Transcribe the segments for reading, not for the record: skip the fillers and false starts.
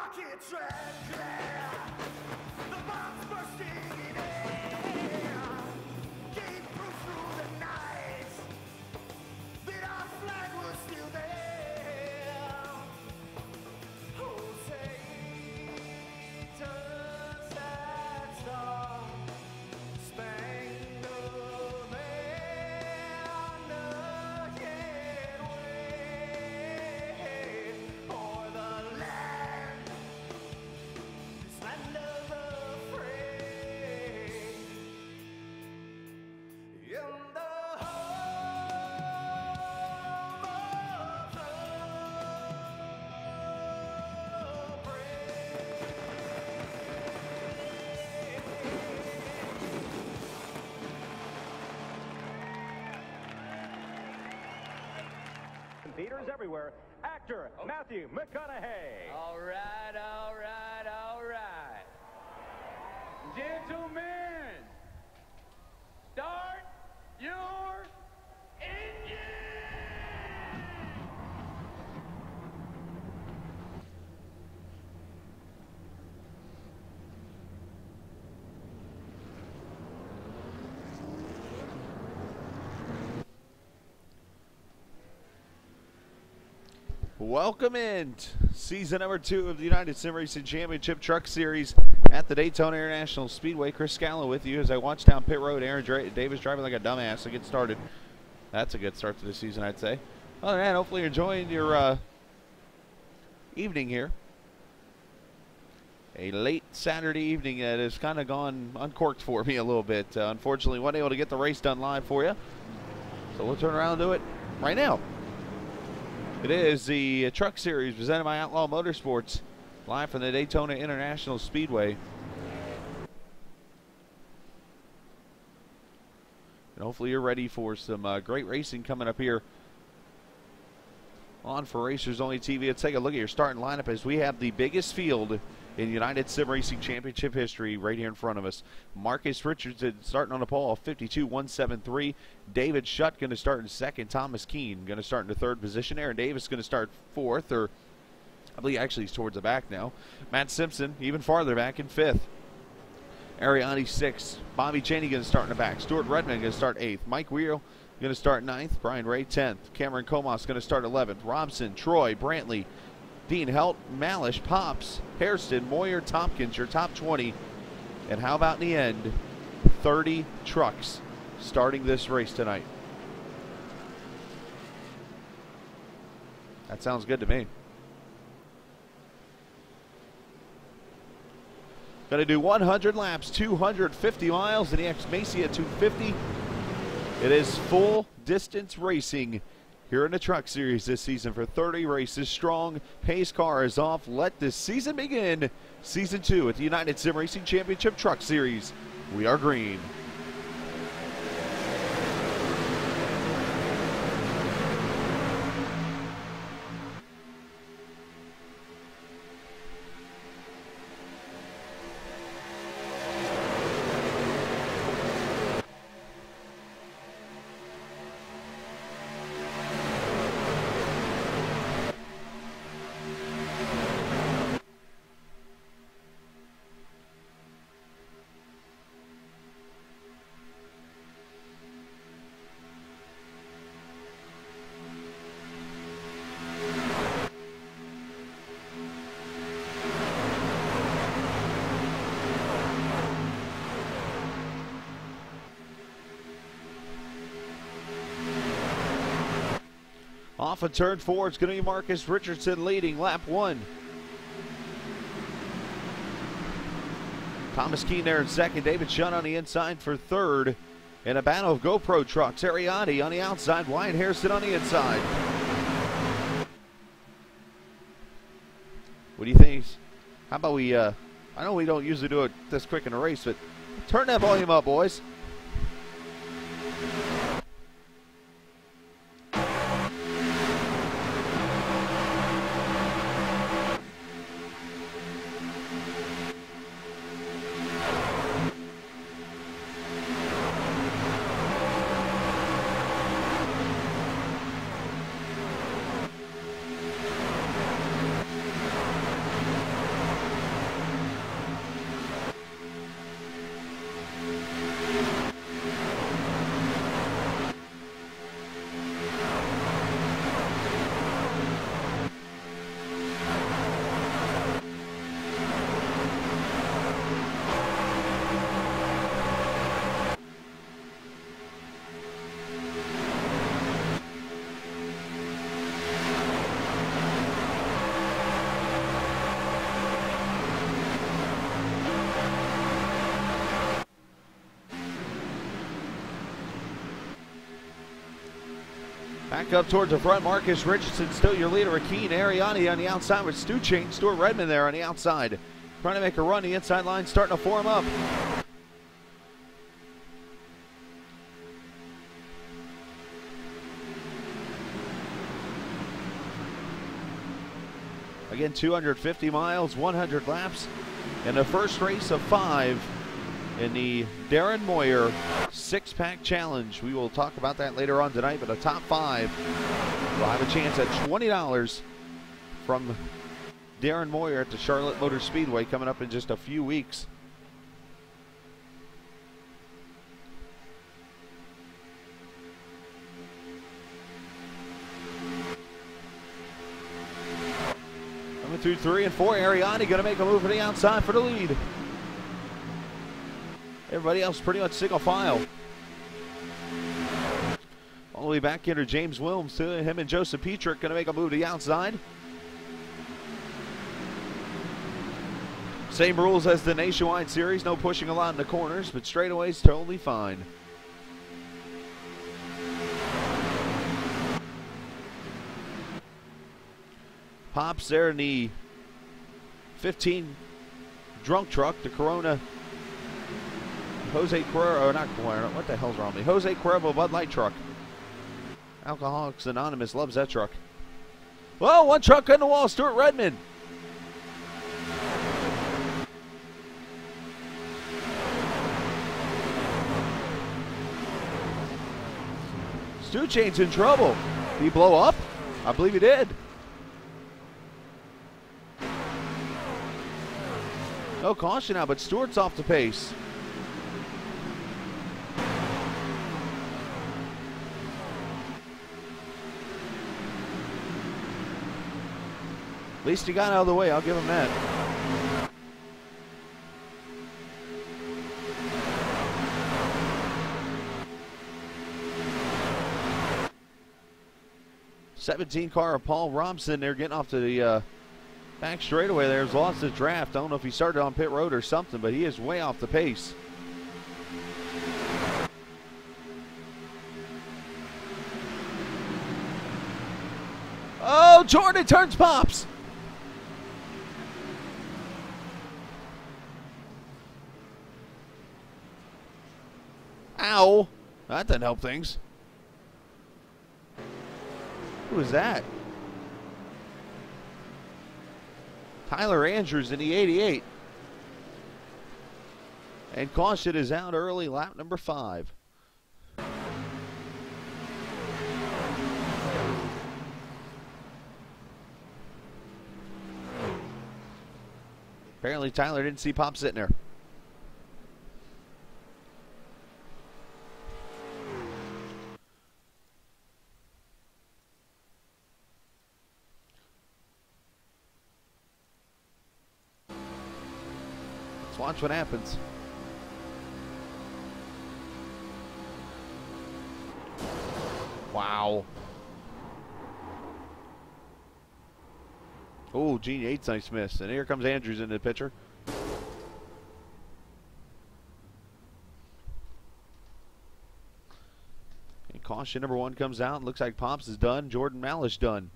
rocket track, yeah. The bombs bursting in air gave proof through the night that our flag was still there. Oh, take us that star spangled banner can't wait for the land, this land of the free, in the home of the Theaters everywhere, actor Matthew McConaughey. All right, all right, all right. Gentlemen, start your engine! Welcome in season number 2 of the United Sim Racing Championship Truck Series at the Daytona International Speedway. Chris Scala with you as I watch down pit road. Aaron Davis driving like a dumbass to get started. That's a good start to the season, I'd say. Other than that, hopefully you're enjoying your evening here. A late Saturday evening that has kind of gone uncorked for me a little bit. Unfortunately, wasn't able to get the race done live for you. So we'll turn around and do it right now. It is the Truck Series presented by Outlaw Motorsports, live from the Daytona International Speedway. And hopefully you're ready for some great racing coming up here on For Racers Only TV. Let's take a look at your starting lineup as we have the biggest field in United Sim Racing Championship history right here in front of us. Marcus Richardson starting on the pole, 52.173. David Shutt going to start in second. Thomas Keene going to start in the third position. Aaron Davis going to start fourth, or I believe actually he's towards the back now. Matt Simpson even farther back in fifth. Ariani sixth. Bobby Cheney going to start in the back. Stuart Redmond going to start eighth. Mike Wheel going to start ninth. Brian Ray 10th. Cameron Comas going to start 11th. Robson, Troy, Brantley, Dean Helt, Malish, Pops, Hairston, Moyer, Tompkins, your top 20. And how about in the end, 30 trucks starting this race tonight? That sounds good to me. Going to do 100 laps, 250 miles in the XMASIA 250. It is full distance racing here in the Truck Series this season for 30 races strong. Pace car is off. Let this season begin. Season 2 at the United Sim Racing Championship Truck Series. We are green. Off of turn 4, it's going to be Marcus Richardson leading lap 1. Thomas Keene there in second. David Shutt on the inside for third. In a battle of GoPro trucks, Ariani on the outside, Wyatt Hairston on the inside. What do you think? How about we, I know we don't usually do it this quick in a race, but turn that volume up, boys. Back up towards the front, Marcus Richardson still your leader. Akeen Ariani on the outside with Stu Chain. Stuart Redmond there on the outside. Trying to make a run. The inside line starting to form up. Again, 250 miles, 100 laps. In the first race of 5 in the Darren Moyer 6-pack challenge. We will talk about that later on tonight, but the top 5 will have a chance at $20 from Darren Moyer at the Charlotte Motor Speedway coming up in just a few weeks. Coming through 3 and 4, Ariani going to make a move to the outside for the lead. Everybody else pretty much single file. All the way back into James Williams to him and Joseph Petrick going to make a move to the outside. Same rules as the Nationwide Series, no pushing a lot in the corners, but straightaways totally fine. Pops there in the 15 drunk truck, the Corona Jose Cuervo, not Cuervo, what the hell's wrong with me? Jose Cuervo Bud Light truck. Alcoholics Anonymous loves that truck. Whoa, one truck on the wall, Stuart Redmond. Stu Chain's in trouble. Did he blow up? I believe he did. No caution now, but Stewart's off the pace. At least he got out of the way. I'll give him that. '17 car of Paul Robson there getting off to the back straightaway there. Has lost the draft. I don't know if he started on pit road or something, but he is way off the pace. Oh, Jordan turns Pops. Ow. That didn't help things. Who was that? Tyler Andrews in the 88. And caution is out early, lap number 5. Apparently Tyler didn't see Pop sitting there. Let's watch what happens. Wow. Oh, Gene Yates, nice miss. And here comes Andrews in the picture. And caution number 1 comes out. Looks like Pops is done. Jordan Malish done.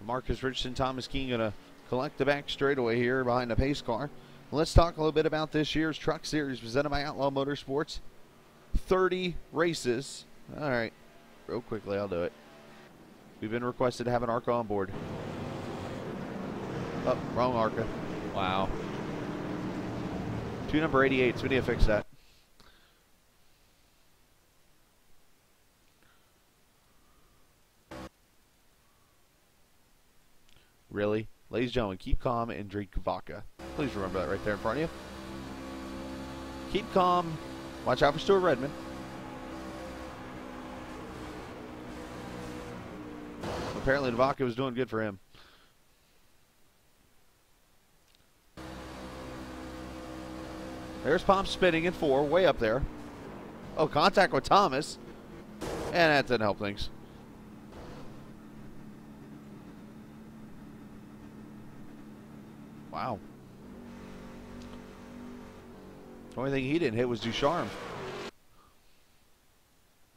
Marcus Richardson, Thomas King going to collect the back straightaway here behind the pace car. Let's talk a little bit about this year's Truck Series presented by Outlaw Motorsports. 30 races. All right, real quickly, I'll do it. We've been requested to have an ARCA on board. Oh, wrong ARCA. Wow. 2 number 88s. We need to fix that. Really? Ladies and gentlemen, keep calm and drink vodka. Please remember that right there in front of you. Keep calm. Watch out for Stuart Redmond. Apparently the vodka was doing good for him. There's Pop spinning in 4, way up there. Oh, contact with Thomas. And that didn't help things. Wow. The only thing he didn't hit was Ducharme.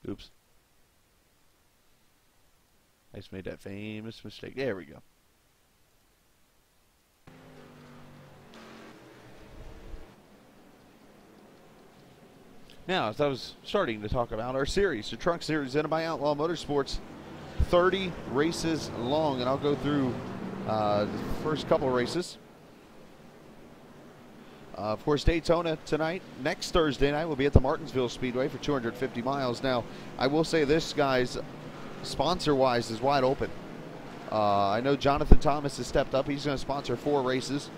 Oops. I just made that famous mistake. There we go. Now, as I was starting to talk about our series, the truck series presented by Outlaw Motorsports, 30 races long, and I'll go through the first couple races. Of course, Daytona tonight. Next Thursday night, we'll be at the Martinsville Speedway for 250 miles. Now, I will say this, guys, sponsor-wise is wide open. I know Jonathan Thomas has stepped up. He's going to sponsor 4 races.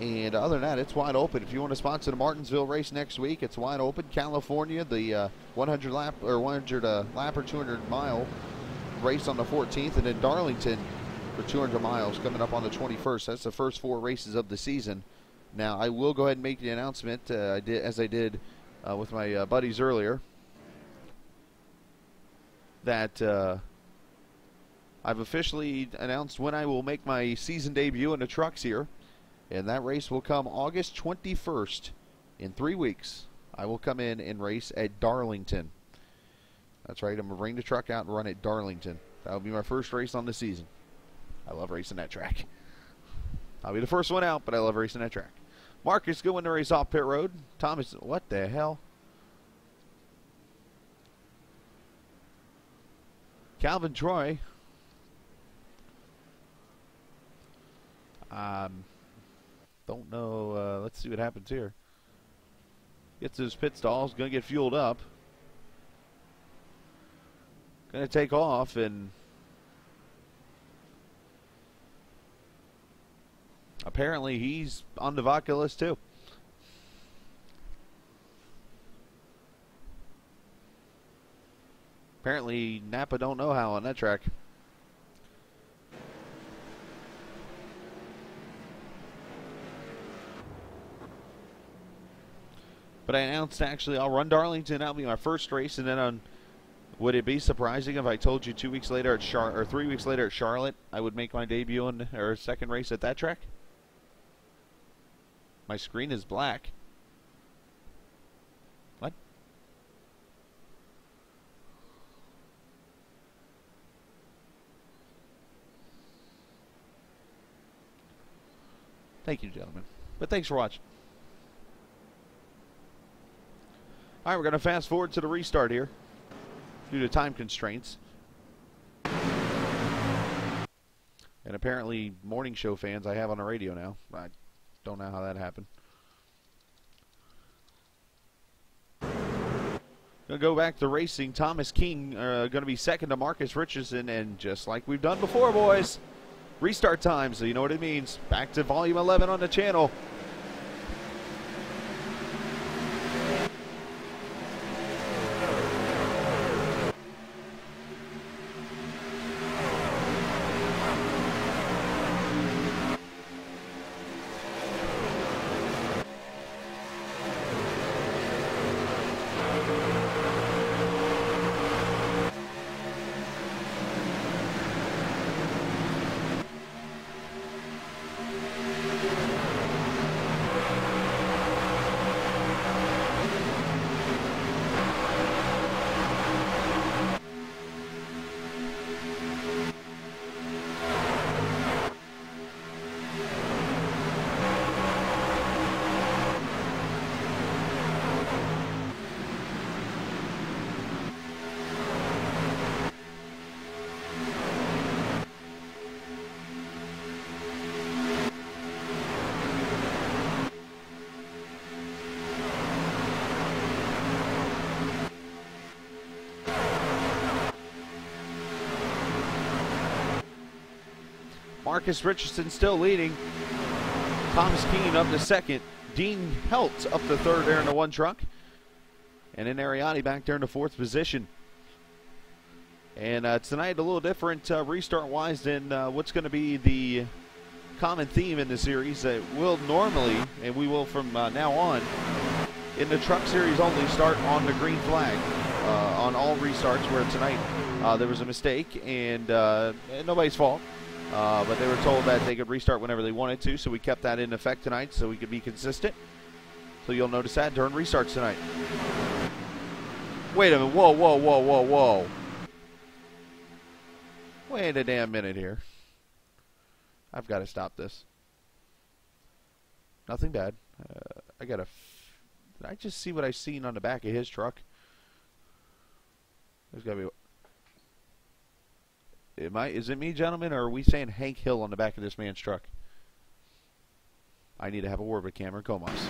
And other than that, it's wide open. If you want to sponsor the Martinsville race next week, it's wide open. California, the 100 lap or 200 mile race on the 14th, and then Darlington for 200 miles coming up on the 21st. That's the first 4 races of the season. Now, I will go ahead and make the announcement, as I did with my buddies earlier, that I've officially announced when I will make my season debut in the trucks here. And that race will come August 21st. In 3 weeks, I will come in and race at Darlington. That's right, I'm going to bring the truck out and run at Darlington. That will be my first race on the season. I love racing that track. I'll be the first one out, but I love racing that track. Marcus going to race off pit road. Thomas, what the hell? Calvin Troy. Don't know. Let's see what happens here. Gets to his pit stalls. Going to get fueled up. Going to take off, and apparently he's on the vodka list too. Apparently Napa don't know how on that track. But I announced, actually, I'll run Darlington. That'll be my first race, and then would it be surprising if I told you 2 weeks later at 3 weeks later at Charlotte, I would make my debut or second race at that track? My screen is black. What? Thank you, gentlemen. But thanks for watching. All right, we're going to fast forward to the restart here due to time constraints. And apparently morning show fans I have on the radio now. I don't know how that happened. Going to go back to racing. Thomas King going to be second to Marcus Richardson. And just like we've done before, boys, restart time, so you know what it means. Back to volume 11 on the channel. Marcus Richardson still leading. Thomas Keene up to second. Dean Helt up to third there in the one truck. And then Ariani back there in the fourth position. And tonight a little different restart-wise than what's going to be the common theme in the series that we'll normally, and we will from now on, in the truck series only, start on the green flag on all restarts, where tonight there was a mistake, and nobody's fault. But they were told that they could restart whenever they wanted to, so we kept that in effect tonight so we could be consistent. So you'll notice that during restarts tonight. Wait a minute. Whoa, whoa, whoa, whoa, whoa. Wait a damn minute here. I've got to stop this. Nothing bad. I got to... Did I just see what I seen on the back of his truck? There's got to be... Is it me, gentlemen, or are we saying Hank Hill on the back of this man's truck? I need to have a word with Cameron Comas.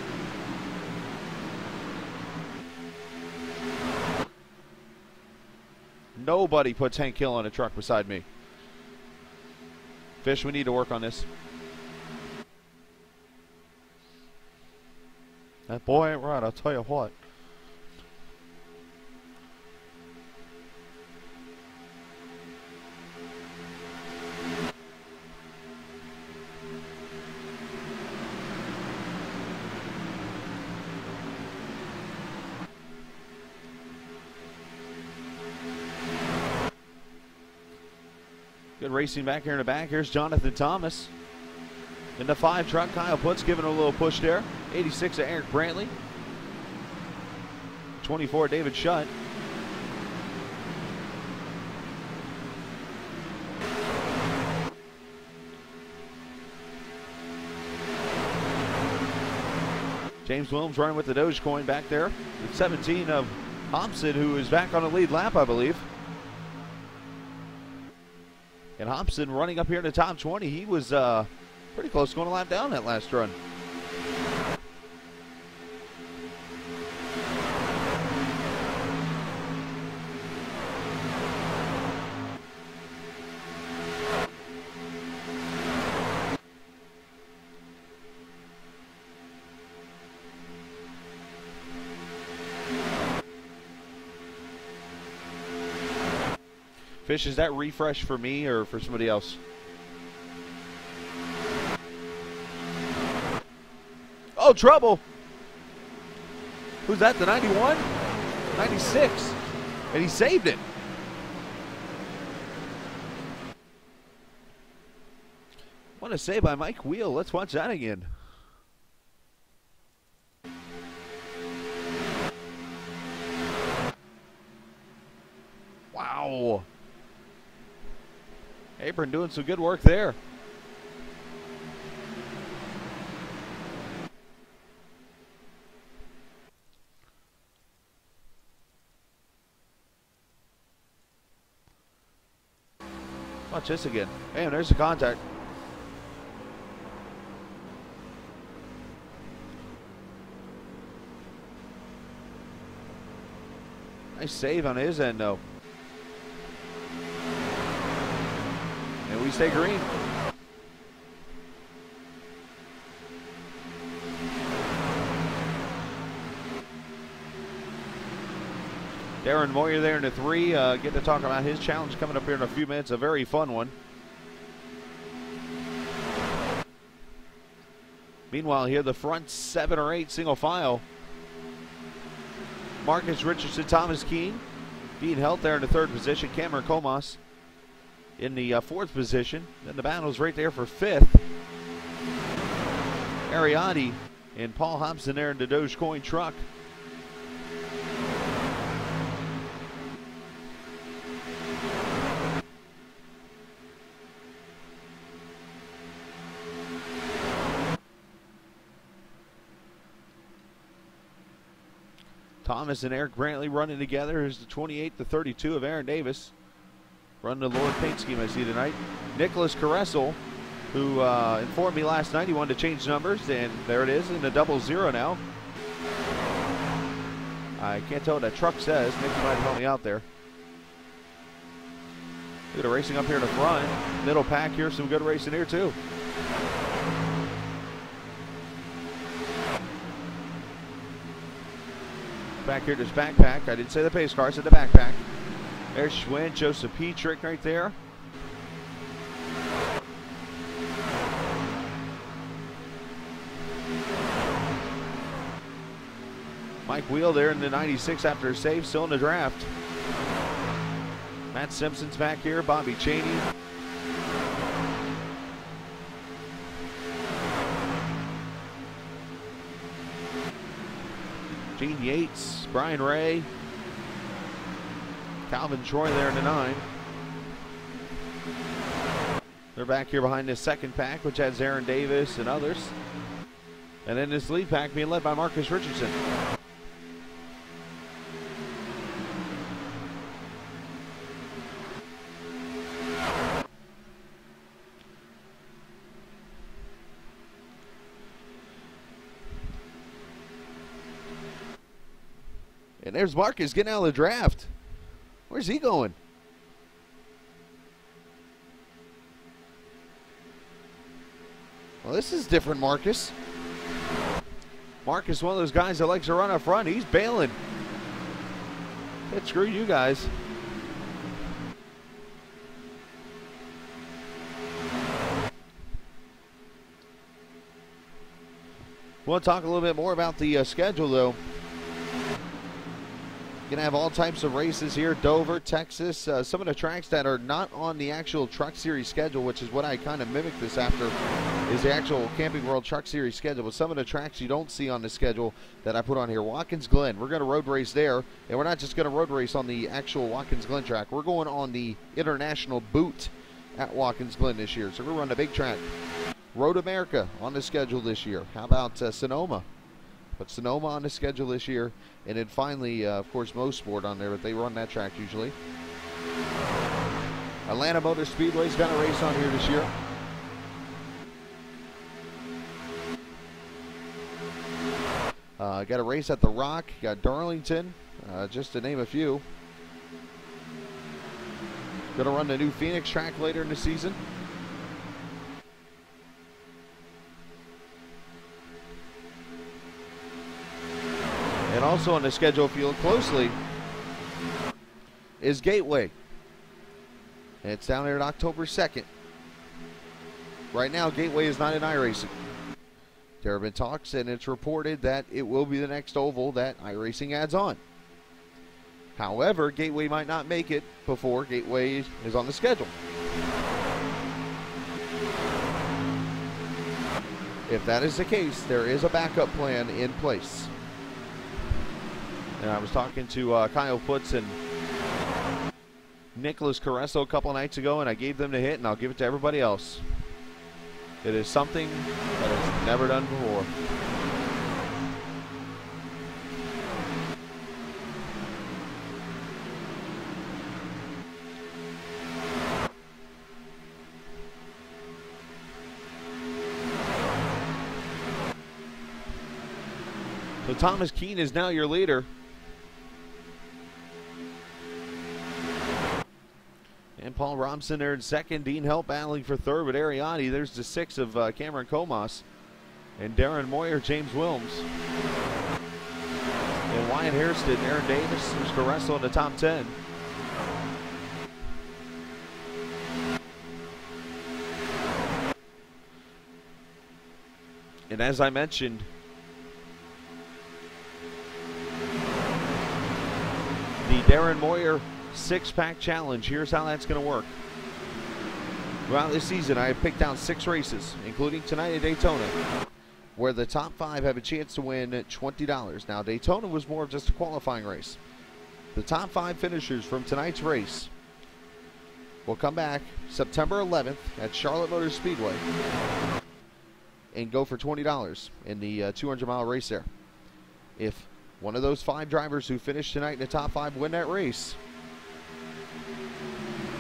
Nobody puts Hank Hill on a truck beside me. Fish, we need to work on this. That boy ain't right, I'll tell you what. Good racing back here in the back. Here's Jonathan Thomas. In the 5 truck, Kyle Putz giving a little push there. 86 of Eric Brantley. 24 David Shutt. James Williams running with the Dogecoin back there. The 17 of Hobson, who is back on the lead lap, I believe. And Hobson running up here in the top 20. He was pretty close to going a lap down that last run. Fish, is that refresh for me or for somebody else? Oh, trouble. Who's that, the 91? 96. And he saved it. What a save by Mike Wheel. Let's watch that again. Wow. Apron doing some good work there. Watch this again. Damn, there's the contact. Nice save on his end, though. And we stay green. Darren Moyer there in the 3. Get to talk about his challenge coming up here in a few minutes. A very fun one. Meanwhile, here the front 7 or 8 single file. Marcus Richardson, Thomas Keene being held there in the 3rd position. Cameron Comas in the 4th position. Then the battle's right there for 5th. Ariati and Paul Hobson there in the Dogecoin truck. Thomas and Eric Brantley running together. Here's the 28, the 32 of Aaron Davis. Running the Lord paint scheme I see tonight. Nicholas Caressel, who informed me last night he wanted to change numbers, and there it is in the 00 now. I can't tell what that truck says. Nick might help me out there. Look at the racing up here in the front. Middle pack here, some good racing here too. Back here, this backpack. I didn't say the pace car, I said the backpack. There's Schwinn, Joseph Petrick right there. Mike Wheel there in the 96 after a save, still in the draft. Matt Simpson's back here, Bobby Cheney. Gene Yates, Brian Ray, Calvin Troy there in the 9. They're back here behind this second pack, which has Aaron Davis and others. And then this lead pack being led by Marcus Richardson. And there's Marcus getting out of the draft. Where's he going? Well, this is different, Marcus. Marcus, one of those guys that likes to run up front. He's bailing. Screw you guys. We'll talk a little bit more about the schedule, though. Going to have all types of races here. Dover, Texas. Some of the tracks that are not on the actual Truck Series schedule, which is what I kind of mimicked this after, is the actual Camping World Truck Series schedule. But some of the tracks you don't see on the schedule that I put on here. Watkins Glen, we're going to road race there. And we're not just going to road race on the actual Watkins Glen track. We're going on the International Boot at Watkins Glen this year. So we're running a big track. Road America on the schedule this year. How about Sonoma? Put Sonoma on the schedule this year. And then finally, of course, Mosport on there, but they run that track usually. Atlanta Motor Speedway's got a race on here this year. Got a race at the Rock. Got Darlington, just to name a few. Going to run the new Phoenix track later in the season. And also on the schedule, if you look closely, is Gateway. And it's down there on October 2nd. Right now, Gateway is not in iRacing. There have been talks, and it's reported that it will be the next oval that iRacing adds on. However, Gateway might not make it before Gateway is on the schedule. If that is the case, there is a backup plan in place. And I was talking to Kyle Putz and Nicholas Carresso a couple nights ago, and I gave them the hit, and I'll give it to everybody else. It is something that is never done before. So Thomas Keene is now your leader. And Paul Robson there in second. Dean Helt battling for third with Ariati. There's the 6 of Cameron Comas. And Darren Moyer, James Wilms. And Wyatt Hairston, Aaron Davis, who's Carresso in the top 10. And as I mentioned, the Darren Moyer 6-pack challenge. Here's how that's going to work. Throughout this season, I have picked out 6 races, including tonight at Daytona, where the top 5 have a chance to win $20. Now, Daytona was more of just a qualifying race. The top 5 finishers from tonight's race will come back September 11th at Charlotte Motor Speedway and go for $20 in the 200-mile race there. If one of those 5 drivers who finished tonight in the top 5 win that race,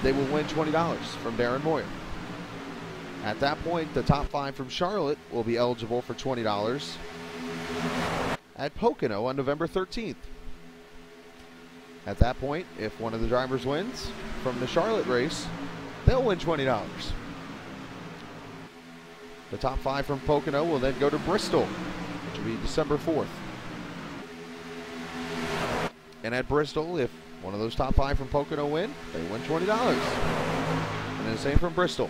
they will win $20 from Darren Moyer. At that point, the top 5 from Charlotte will be eligible for $20 at Pocono on November 13th. At that point, if one of the drivers wins from the Charlotte race, they'll win $20. The top 5 from Pocono will then go to Bristol, which will be December 4th. And at Bristol, if one of those top 5 from Pocono win, they win $20. And then the same from Bristol.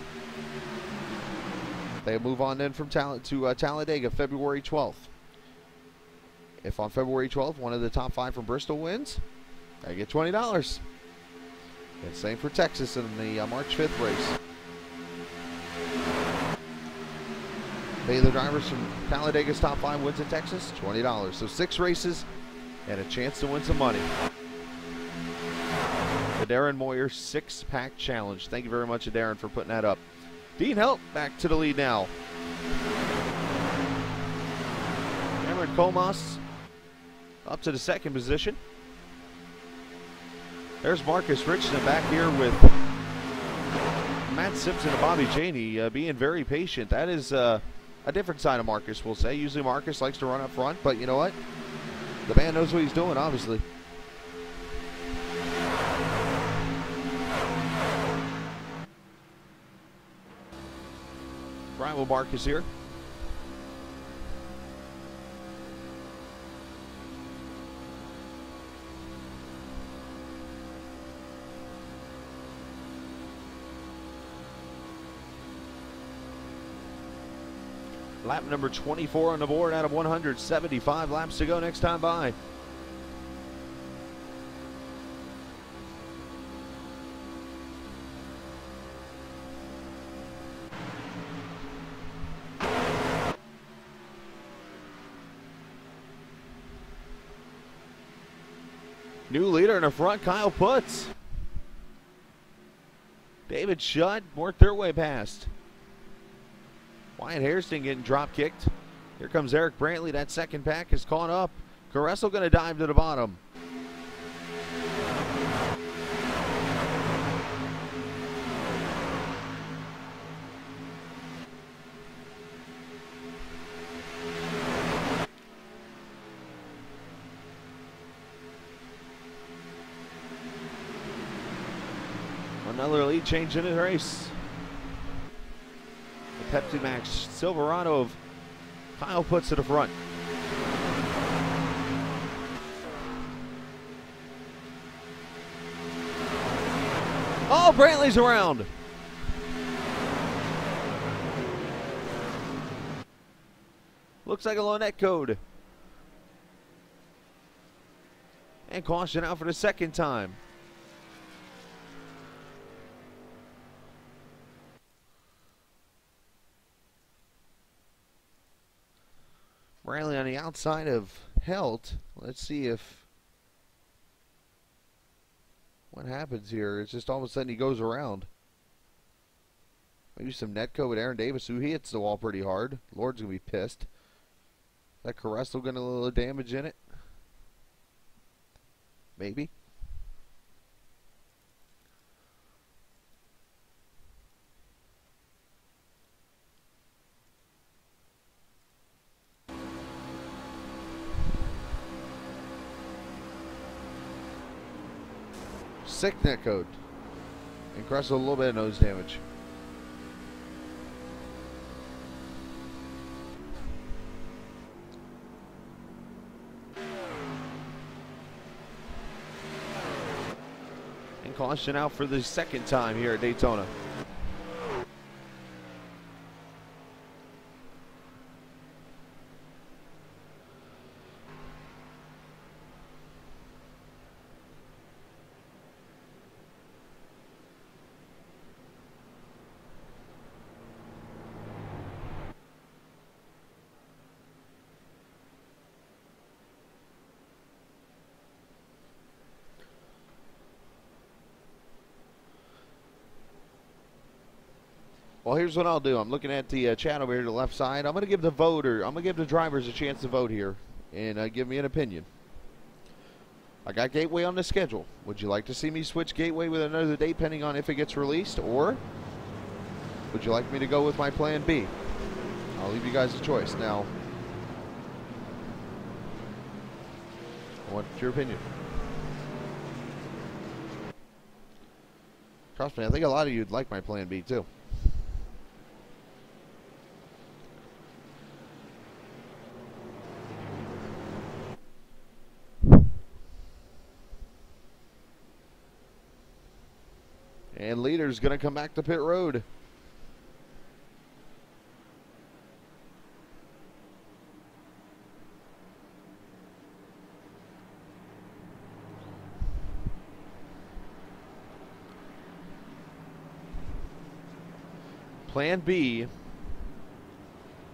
They move on then from to Talladega, February 12th. If on February 12th, one of the top 5 from Bristol wins, I get $20. And same for Texas in the March 5th race. Pay the drivers from Talladega's top 5 wins in Texas, $20. So 6 races and a chance to win some money. The Darren Moyer 6-pack challenge. Thank you very much, Darren, for putting that up. Dean Helt back to the lead now. Cameron Comas up to the 2nd position. There's Marcus Richardson back here with Matt Simpson and Bobby Janey being very patient. That is a different side of Marcus, we'll say. Usually Marcus likes to run up front, but you know what? The man knows what he's doing, obviously. Rival Marcus here. Lap number 24 on the board out of 175 laps to go next time by. New leader in the front, Kyle Putz. David Shutt worked their way past. Wyatt Hairston getting drop kicked. Here comes Eric Brantley. That 2nd pack is caught up. Caressel going to dive to the bottom. Another lead change in the race. The Pepsi Max Silverado of Kyle Putz to the front. Oh, Brantley's around. Looks like a low net code. And caution out for the 2nd time. Brantley on the outside of Helt. Let's see if what happens here. It's just all of a sudden he goes around. Maybe some netco with Aaron Davis, who he hits the wall pretty hard. Lord's gonna be pissed. Is that Caressel getting a little damage in it? Maybe. Sick net code. And Caressel a little bit of nose damage. And caution out for the 2nd time here at Daytona. Well, here's what I'll do. I'm looking at the chat over here to the left side. I'm going to give the drivers a chance to vote here and give me an opinion. I got Gateway on the schedule. Would you like to see me switch Gateway with another date depending on if it gets released, or would you like me to go with my plan B? I'll leave you guys a choice. Now, what's your opinion? Trust me, I think a lot of you'd like my plan B too. And leader's going to come back to pit road. Plan B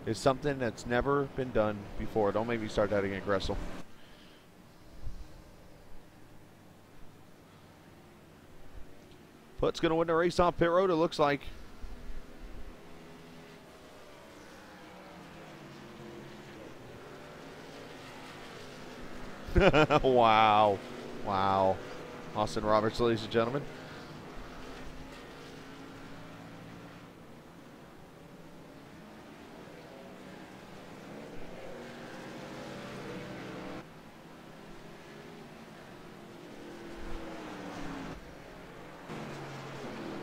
is something that's never been done before. Don't make me start that again, Gressel. Putt's going to win the race off pit road, it looks like. Wow. Wow. Austin Roberts, ladies and gentlemen.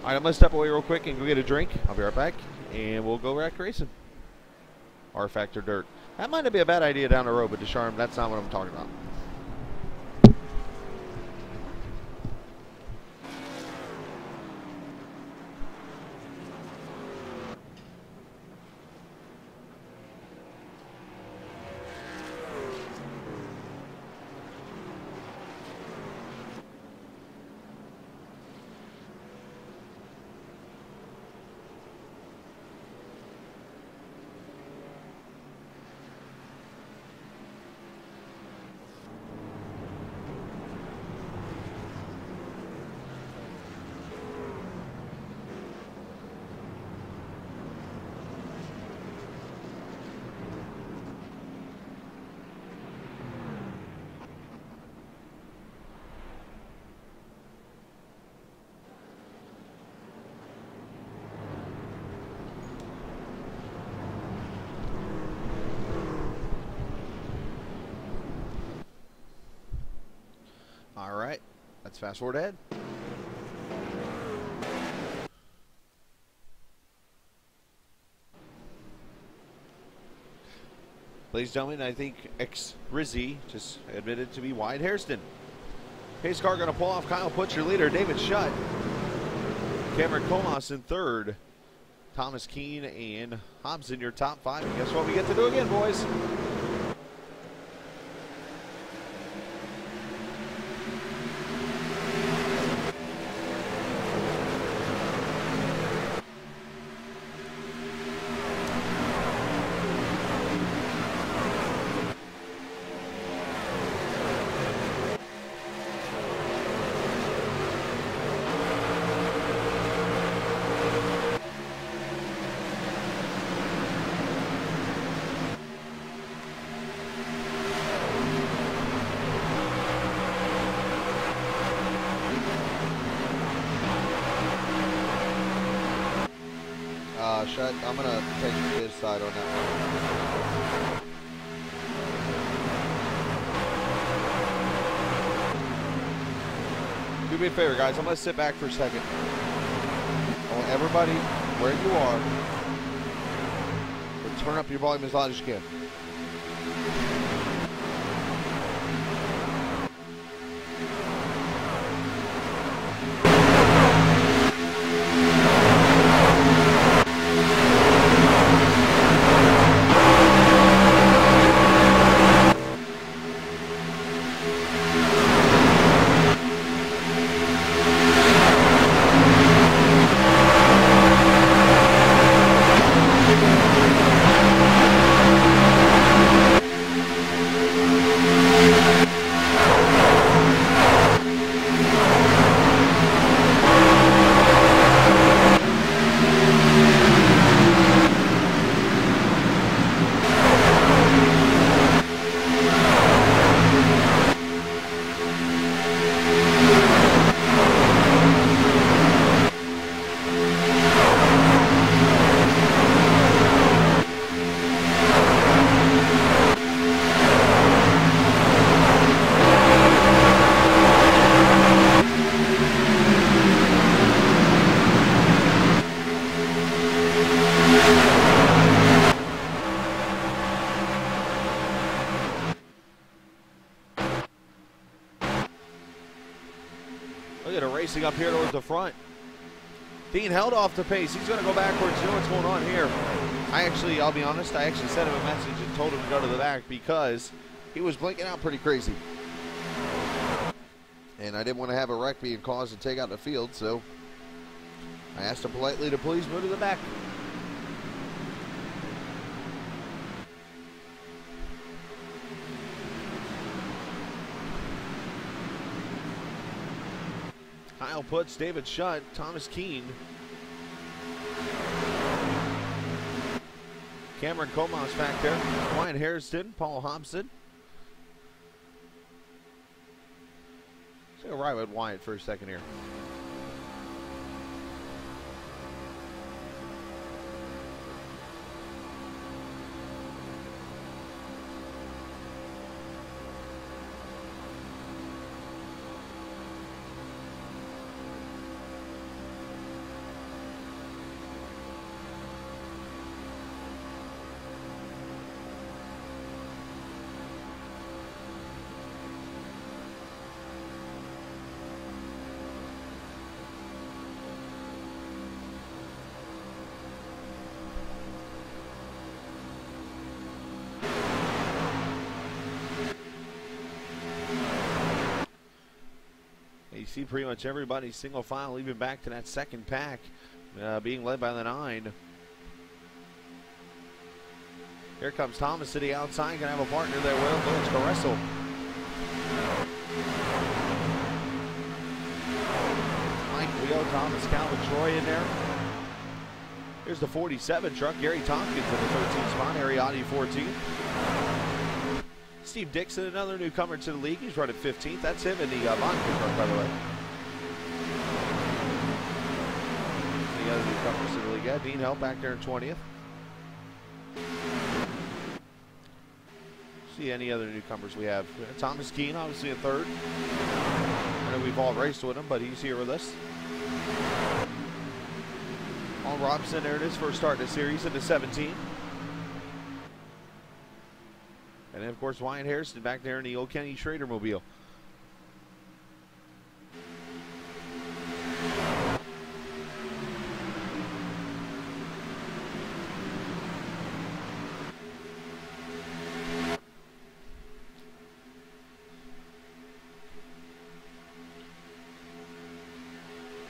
All right, I'm going to step away real quick and go get a drink. I'll be right back, and we'll go rack racing. R-Factor Dirt. That might not be a bad idea down the road, but Desharm, that's not what I'm talking about. All right, let's fast forward ahead. Ladies and gentlemen, I think Rizzy just admitted to be Wyatt Hairston. Pace car going to pull off Kyle Putz, your leader, David Shutt. Cameron Comas in third. Thomas Keene and Hobbs in your top five. And guess what we get to do again, boys? Shut. I'm going to take his side on that one. Do me a favor, guys. I'm going to sit back for a second. I want everybody, where you are, to turn up your volume as loud as you can. Racing up here towards the front. Dean held off the pace. He's going to go backwards. You know what's going on here? I'll be honest, I actually sent him a message and told him to go to the back because he was blinking out pretty crazy. And I didn't want to have a wreck being caused to take out the field, so I asked him politely to please move to the back. Kyle Putz, David Shutt, Thomas Keene, Cameron Comas back there, Wyatt Harrison, Paul Hobson. Let's go right with Wyatt for a second here. You see pretty much everybody single file leaving back to that second pack, being led by the 9. Here comes Thomas to the outside, gonna have a partner there, Will Lewis Caressel. Mike Leo, Thomas, Calvin Troy in there. Here's the 47 truck, Gary Tompkins in the 13th spot, Ariati 14. Steve Dixon, another newcomer to the league. He's running 15th. That's him in the Vodka truck, by the way. The other newcomers to the league. Yeah, Dean Help back there in 20th. See any other newcomers we have. Thomas Keene, obviously in 3rd. I know we've all raced with him, but he's here with us. Paul Robson, there it is, first start in the series in the 17. And then, of course, Wyatt Harrison back there in the old Kenny Schrader mobile.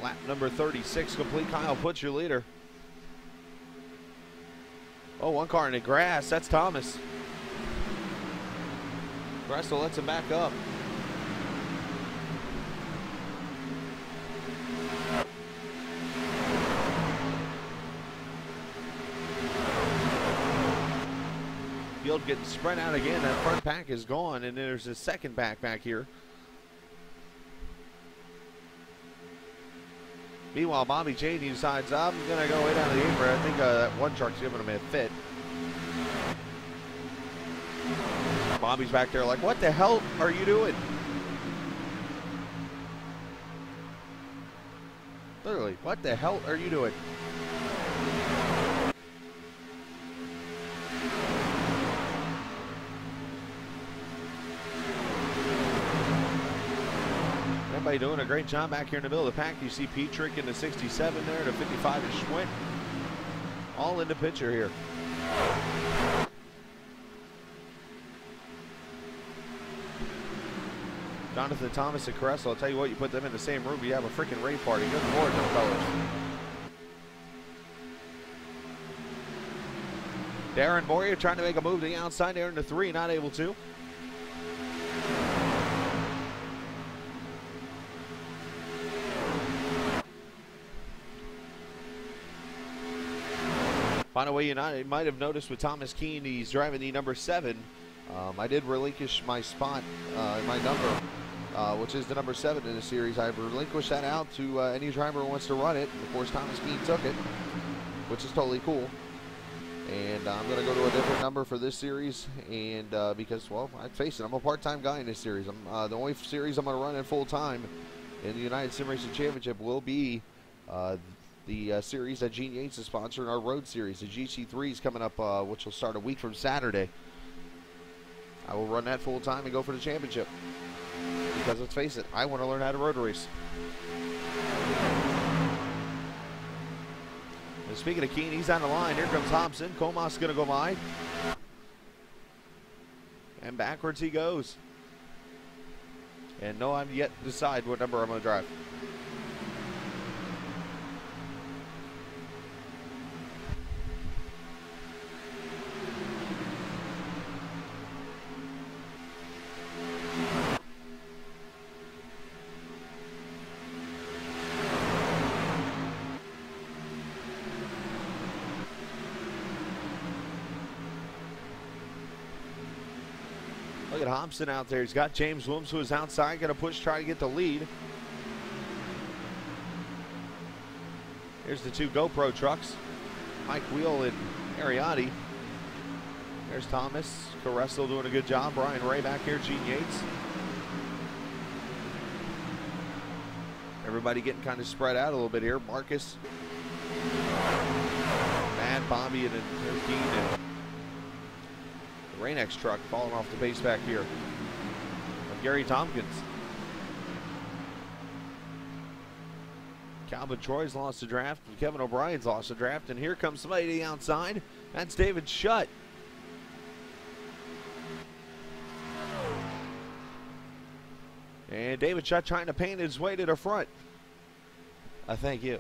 Lap number 36 complete. Kyle Putz, your leader. Oh, one car in the grass. That's Thomas. Russell lets him back up. Field getting spread out again. That front pack is gone, and there's a second pack back here. Meanwhile, Bobby J decides, I'm going to go way down the apron. I think that one truck's giving him a fit. Bobby's back there like, what the hell are you doing? Literally, what the hell are you doing? Everybody doing a great job back here in the middle of the pack. You see Petrick in the 67 there, the 55 is Schwint. All in the picture here. Jonathan Thomas and Caressel, I'll tell you what, you put them in the same room, you have a freaking rave party. Good Lord, them fellas. Darren Boyer trying to make a move to the outside there in the 3, not able to. By the way, you might have noticed with Thomas Keene, he's driving the number 7. I did relinquish my spot, my number, which is the number 7 in the series. I've relinquished that out to any driver who wants to run it. Of course, Thomas Keene took it, which is totally cool. And I'm going to go to a different number for this series. And because, well, I face it, I'm a part-time guy in this series. The only series I'm going to run in full-time in the United Sim Racing Championship will be the series that Gene Yates is sponsoring, our road series. The GC3 is coming up, which will start a week from Saturday. I will run that full time and go for the championship. Because let's face it, I want to learn how to road race. And speaking of Keene, he's on the line. Here comes Hobson. Comas going to go by. And backwards he goes. And no, I'm yet to decide what number I'm going to drive. Look at Hobson out there. He's got James Williams who is outside. Going to push, try to get the lead. Here's the two GoPro trucks. Mike Wheel and Ariotti. There's Thomas. Carresto doing a good job. Brian Ray back here. Gene Yates. Everybody getting kind of spread out a little bit here. Marcus. Matt, Bobby, and then there's Dean. And the Rain-X truck falling off the base back here. Gary Tompkins. Calvin Troy's lost the draft. Kevin O'Brien's lost the draft. And here comes somebody to the outside. That's David Shutt. And David Shutt trying to paint his way to the front. Thank you.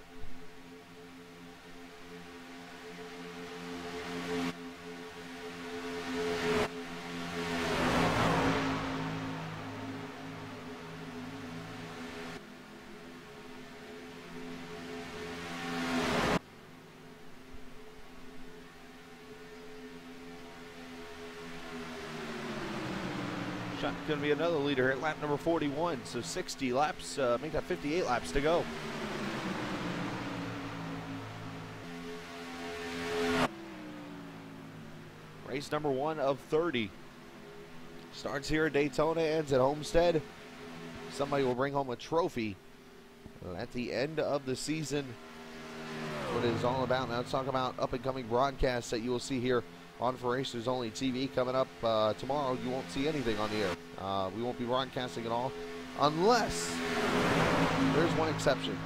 Shutt's going to be another leader here at lap number 41. So 60 laps, make that 58 laps to go. Race number 1 of 30. Starts here at Daytona, ends at Homestead. Somebody will bring home a trophy at the end of the season. That's what it is all about. Now let's talk about up-and-coming broadcasts that you will see here on For Racers Only TV. Coming up tomorrow, you won't see anything on the air. We won't be broadcasting at all unless there's one exception.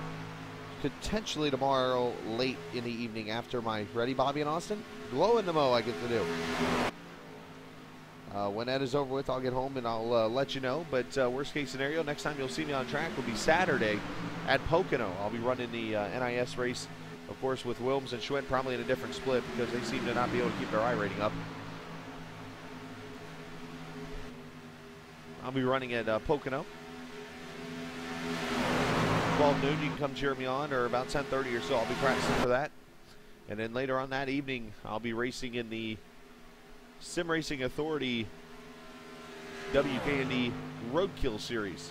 Potentially tomorrow late in the evening after my Ready Bobby and Austin Glow in the Mo I get to do. When that is over with, I'll get home and I'll let you know. But worst case scenario, next time you'll see me on track will be Saturday at Pocono. I'll be running the NIS race, of course, with Wilms and Schwinn, probably in a different split because they seem to not be able to keep their I rating up. I'll be running at Pocono. 12 noon, you can come cheer me on, or about 10:30 or so. I'll be practicing for that. And then later on that evening, I'll be racing in the Sim Racing Authority WKND Roadkill Series.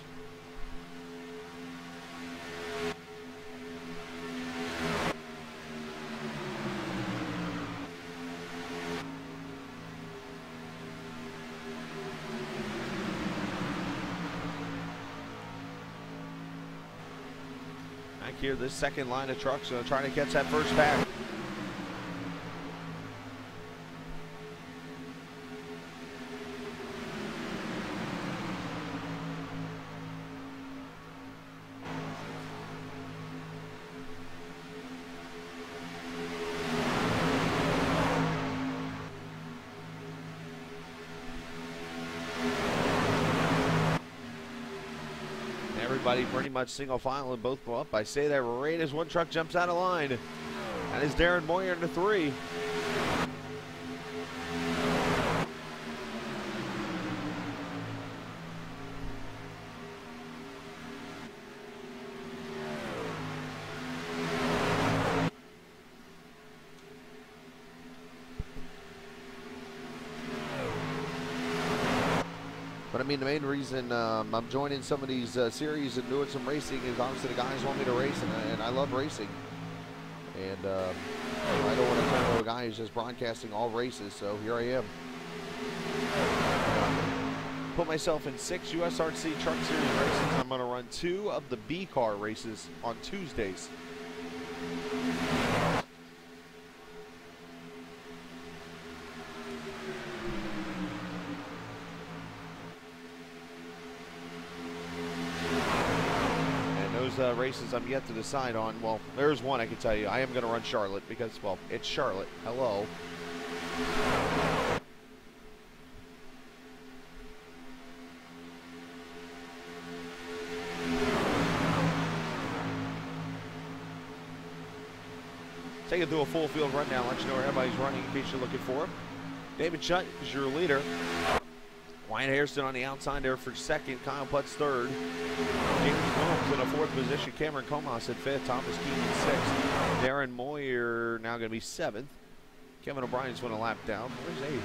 Back here, this second line of trucks trying to catch that first pack. Everybody pretty much single file and both go up. I say that right as one truck jumps out of line. That is Darren Moyer into 3. But I mean, the main reason I'm joining some of these series and doing some racing is obviously the guys want me to race, and I love racing. And I don't want to turn to a guy who's just broadcasting all races, so here I am. Put myself in 6 USRC Truck Series races. I'm going to run 2 of the B car races on Tuesdays. Races I'm yet to decide on. Well, there's one I can tell you. I am going to run Charlotte because, well, it's Charlotte. Hello. Take it through a full field rundown. Let you know where everybody's running in case you're looking for him. David Shutt is your leader. Wyatt Hairston on the outside there for second. Kyle Putz third. James Williams in a 4th position. Cameron Comas at 5th. Thomas Keene in 6th. Darren Moyer now going to be 7th. Kevin O'Brien's went a lap down. Where's 8th?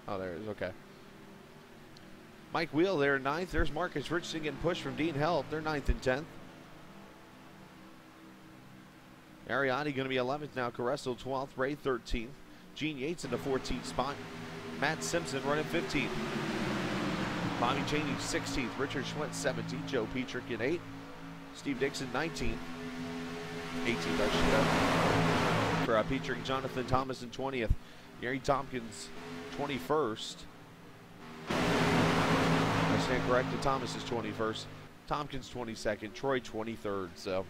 Oh, there it is. Okay. Mike Wheel there in 9th. There's Marcus Richardson getting pushed from Dean Helt. They're 9th and 10th. Ariani going to be 11th now. Carreso 12th. Ray 13th. Gene Yates in the 14th spot. Matt Simpson running 15th. Bobby Cheney 16th. Richard Schwent 17th. Joe Petrick in 8th. Steve Dixon 19th. 18th, I should have. For Petrick, Jonathan Thomas in 20th. Gary Tompkins 21st. I stand corrected. Thomas is 21st. Tompkins 22nd. Troy 23rd. So.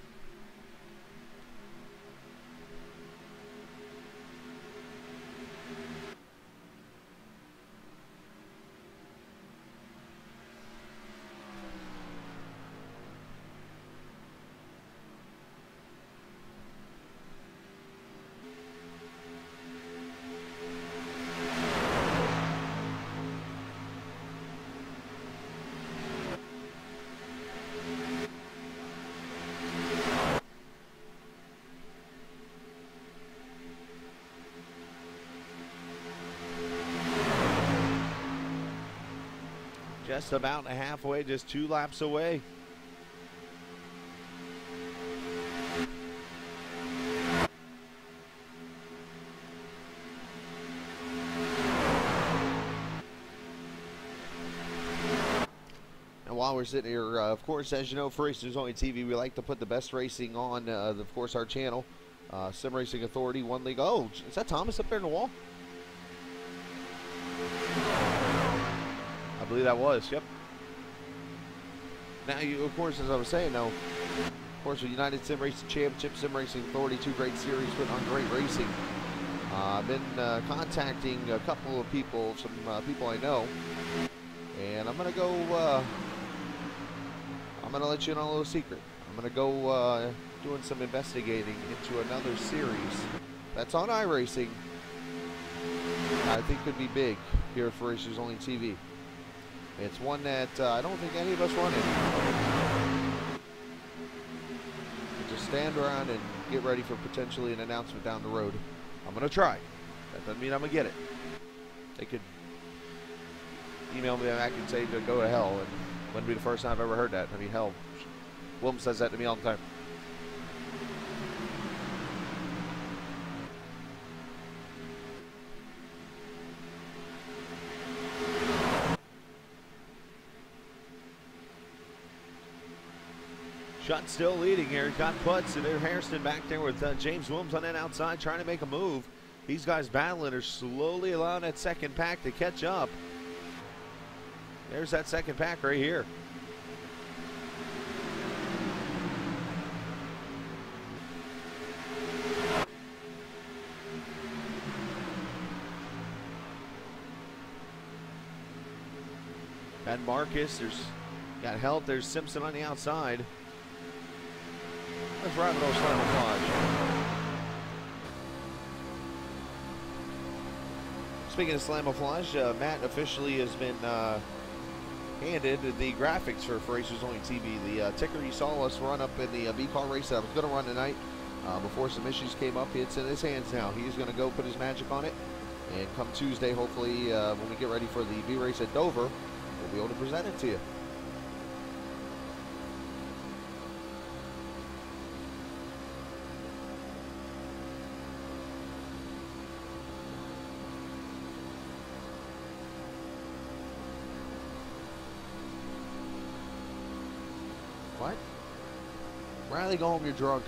Just about halfway, just 2 laps away. And while we're sitting here, of course, as you know, for Racers Only TV, we like to put the best racing on, of course, our channel. Sim Racing Authority, One League. Oh, is that Thomas up there in the wall? I believe that was, yep. Now, you, of course, as I was saying, though, of course, with United Sim Racing Championship, Sim Racing Authority, 2 great series, putting on great racing. I've been contacting a couple of people, some people I know, and I'm going to go, I'm going to let you in on a little secret. I'm going to go doing some investigating into another series that's on iRacing. I think could be big here for Racers Only TV. It's one that I don't think any of us run in. Just stand around and get ready for potentially an announcement down the road. I'm going to try. That doesn't mean I'm going to get it. They could email me back and say to go to hell, and wouldn't be the first time I've ever heard that. I mean, hell, Wilm says that to me all the time. Shutt still leading here. Got putts, and there's Hairston back there with James Wilms on that outside trying to make a move. These guys battling are slowly allowing that second pack to catch up. There's that second pack right here. Got Marcus, there's got Helt, there's Simpson on the outside. Let's ride with those Slamaflage. Speaking of Slamaflage, Matt officially has been handed the graphics for Racers Only TV. The ticker you saw us run up in the B-car race that I was going to run tonight before some issues came up. It's in his hands now. He's going to go put his magic on it. And come Tuesday, hopefully, when we get ready for the B race at Dover, we'll be able to present it to you. What? Riley, go home, you're drunk.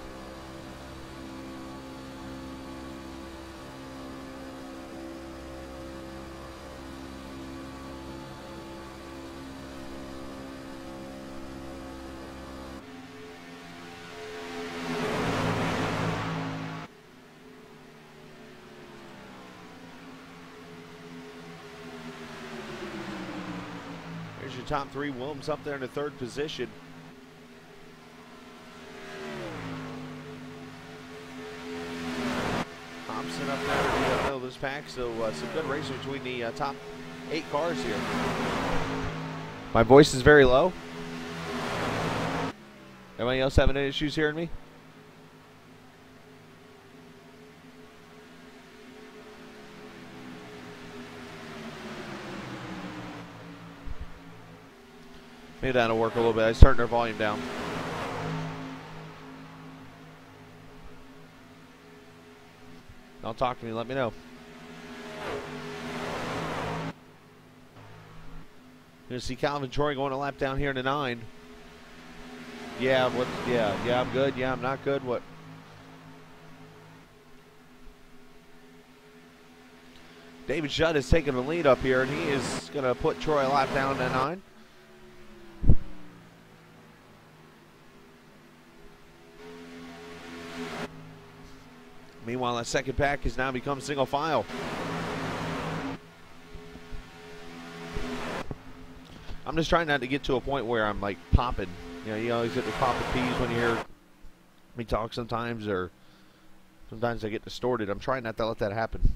There's your top 3. Wilms up there in the 3rd position. Thompson up there in the middle of this pack, so some good racing between the top 8 cars here. My voice is very low. Anybody else having any issues hearing me? Maybe that'll work a little bit. I started their volume down. Don't talk to me. Let me know. You're gonna see Calvin Troy going a lap down here to 9. Yeah, what? Yeah, I'm good. Yeah, I'm not good. What? David Shutt is taking the lead up here, and he is going to put Troy a lap down to 9. Meanwhile, that second pack has now become single file. I'm just trying not to get to a point where I'm like popping. You always get the popping peas when you hear me talk sometimes, or sometimes I get distorted. I'm trying not to let that happen.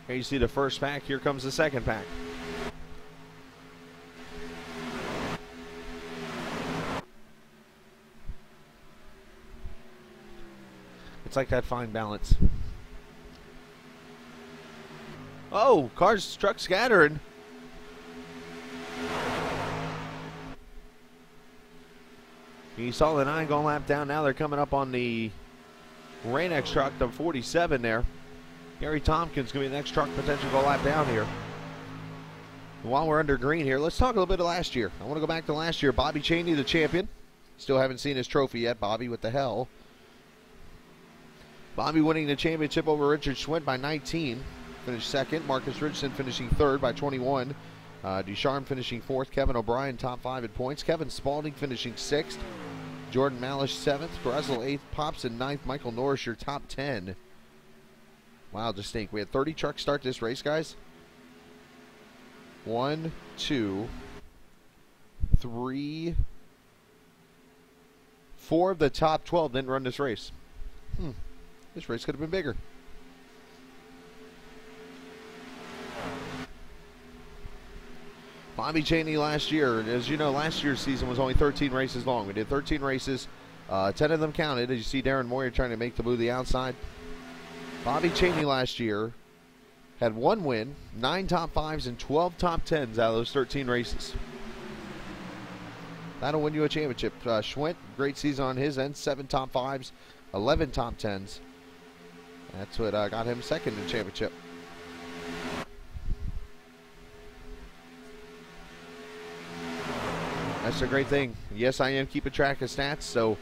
Here you see the first pack. Here comes the second pack. It's like that fine balance. Oh, cars, trucks scattering. You saw the 9 going lap down. Now they're coming up on the Rain-X truck, the 47 there. Gary Tompkins going to be the next truck potential go lap down here. And while we're under green here, let's talk a little bit of last year. I want to go back to last year. Bobby Chaney, the champion. Still haven't seen his trophy yet. Bobby, what the hell? Bobby winning the championship over Richard Schwint by 19. Finished second. Marcus Richardson finishing third by 21. Ducharme finishing fourth. Kevin O'Brien top 5 in points. Kevin Spalding finishing sixth. Jordan Malish 7th. Grezel 8th. Popson 9th. Michael Norris your top 10. Wow, distinct. We had 30 trucks start this race, guys. 1, 2, 3, 4 of the top 12 didn't run this race. This race could have been bigger. Bobby Chaney last year, as you know, last year's season was only 13 races long. We did 13 races. 10 of them counted. As you see Darren Moyer trying to make the move to the outside. Bobby Chaney last year had 1 win, 9 top 5s, and 12 top 10s out of those 13 races. That'll win you a championship. Schwint, great season on his end, 7 top 5s, 11 top 10s. That's what got him second in the championship. That's a great thing. Yes, I am keeping track of stats, so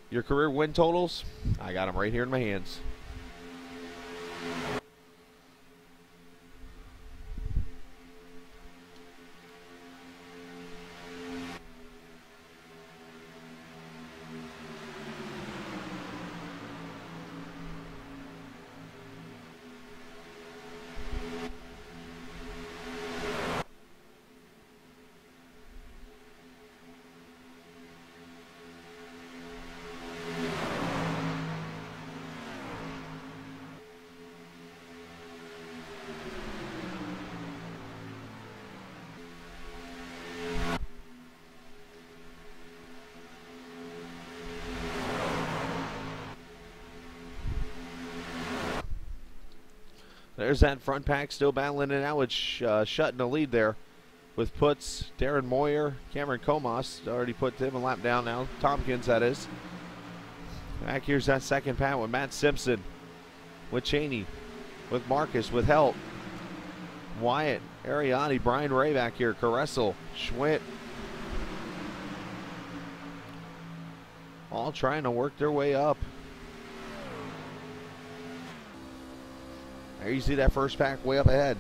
your career win totals, I got them right here in my hands. There's that front pack still battling it out with Shutt in the lead there. With Putz, Darren Moyer, Cameron Comas. Already put him a lap down now. Tompkins, that is. Back here's that second pack with Matt Simpson. With Chaney. With Marcus. With Helt. Wyatt. Ariani. Brian Ray back here. Caressel. Schwint. All trying to work their way up. There you see that first pack way up ahead.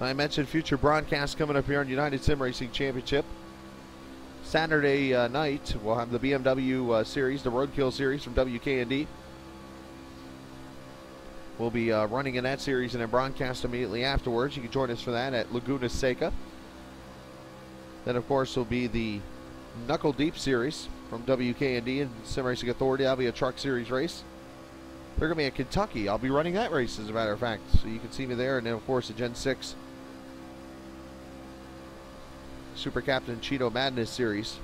I mentioned future broadcasts coming up here on United Sim Racing Championship. Saturday night, we'll have the BMW series, the Roadkill series from WKND. We'll be running in that series and then broadcast immediately afterwards. You can join us for that at Laguna Seca. Then, of course, will be the Knuckle Deep series from WKND and Sim Racing Authority. That'll be a truck series race. They're going to be at Kentucky. I'll be running that race, as a matter of fact. So you can see me there. And then, of course, the Gen 6 Super Captain Cheeto Madness series.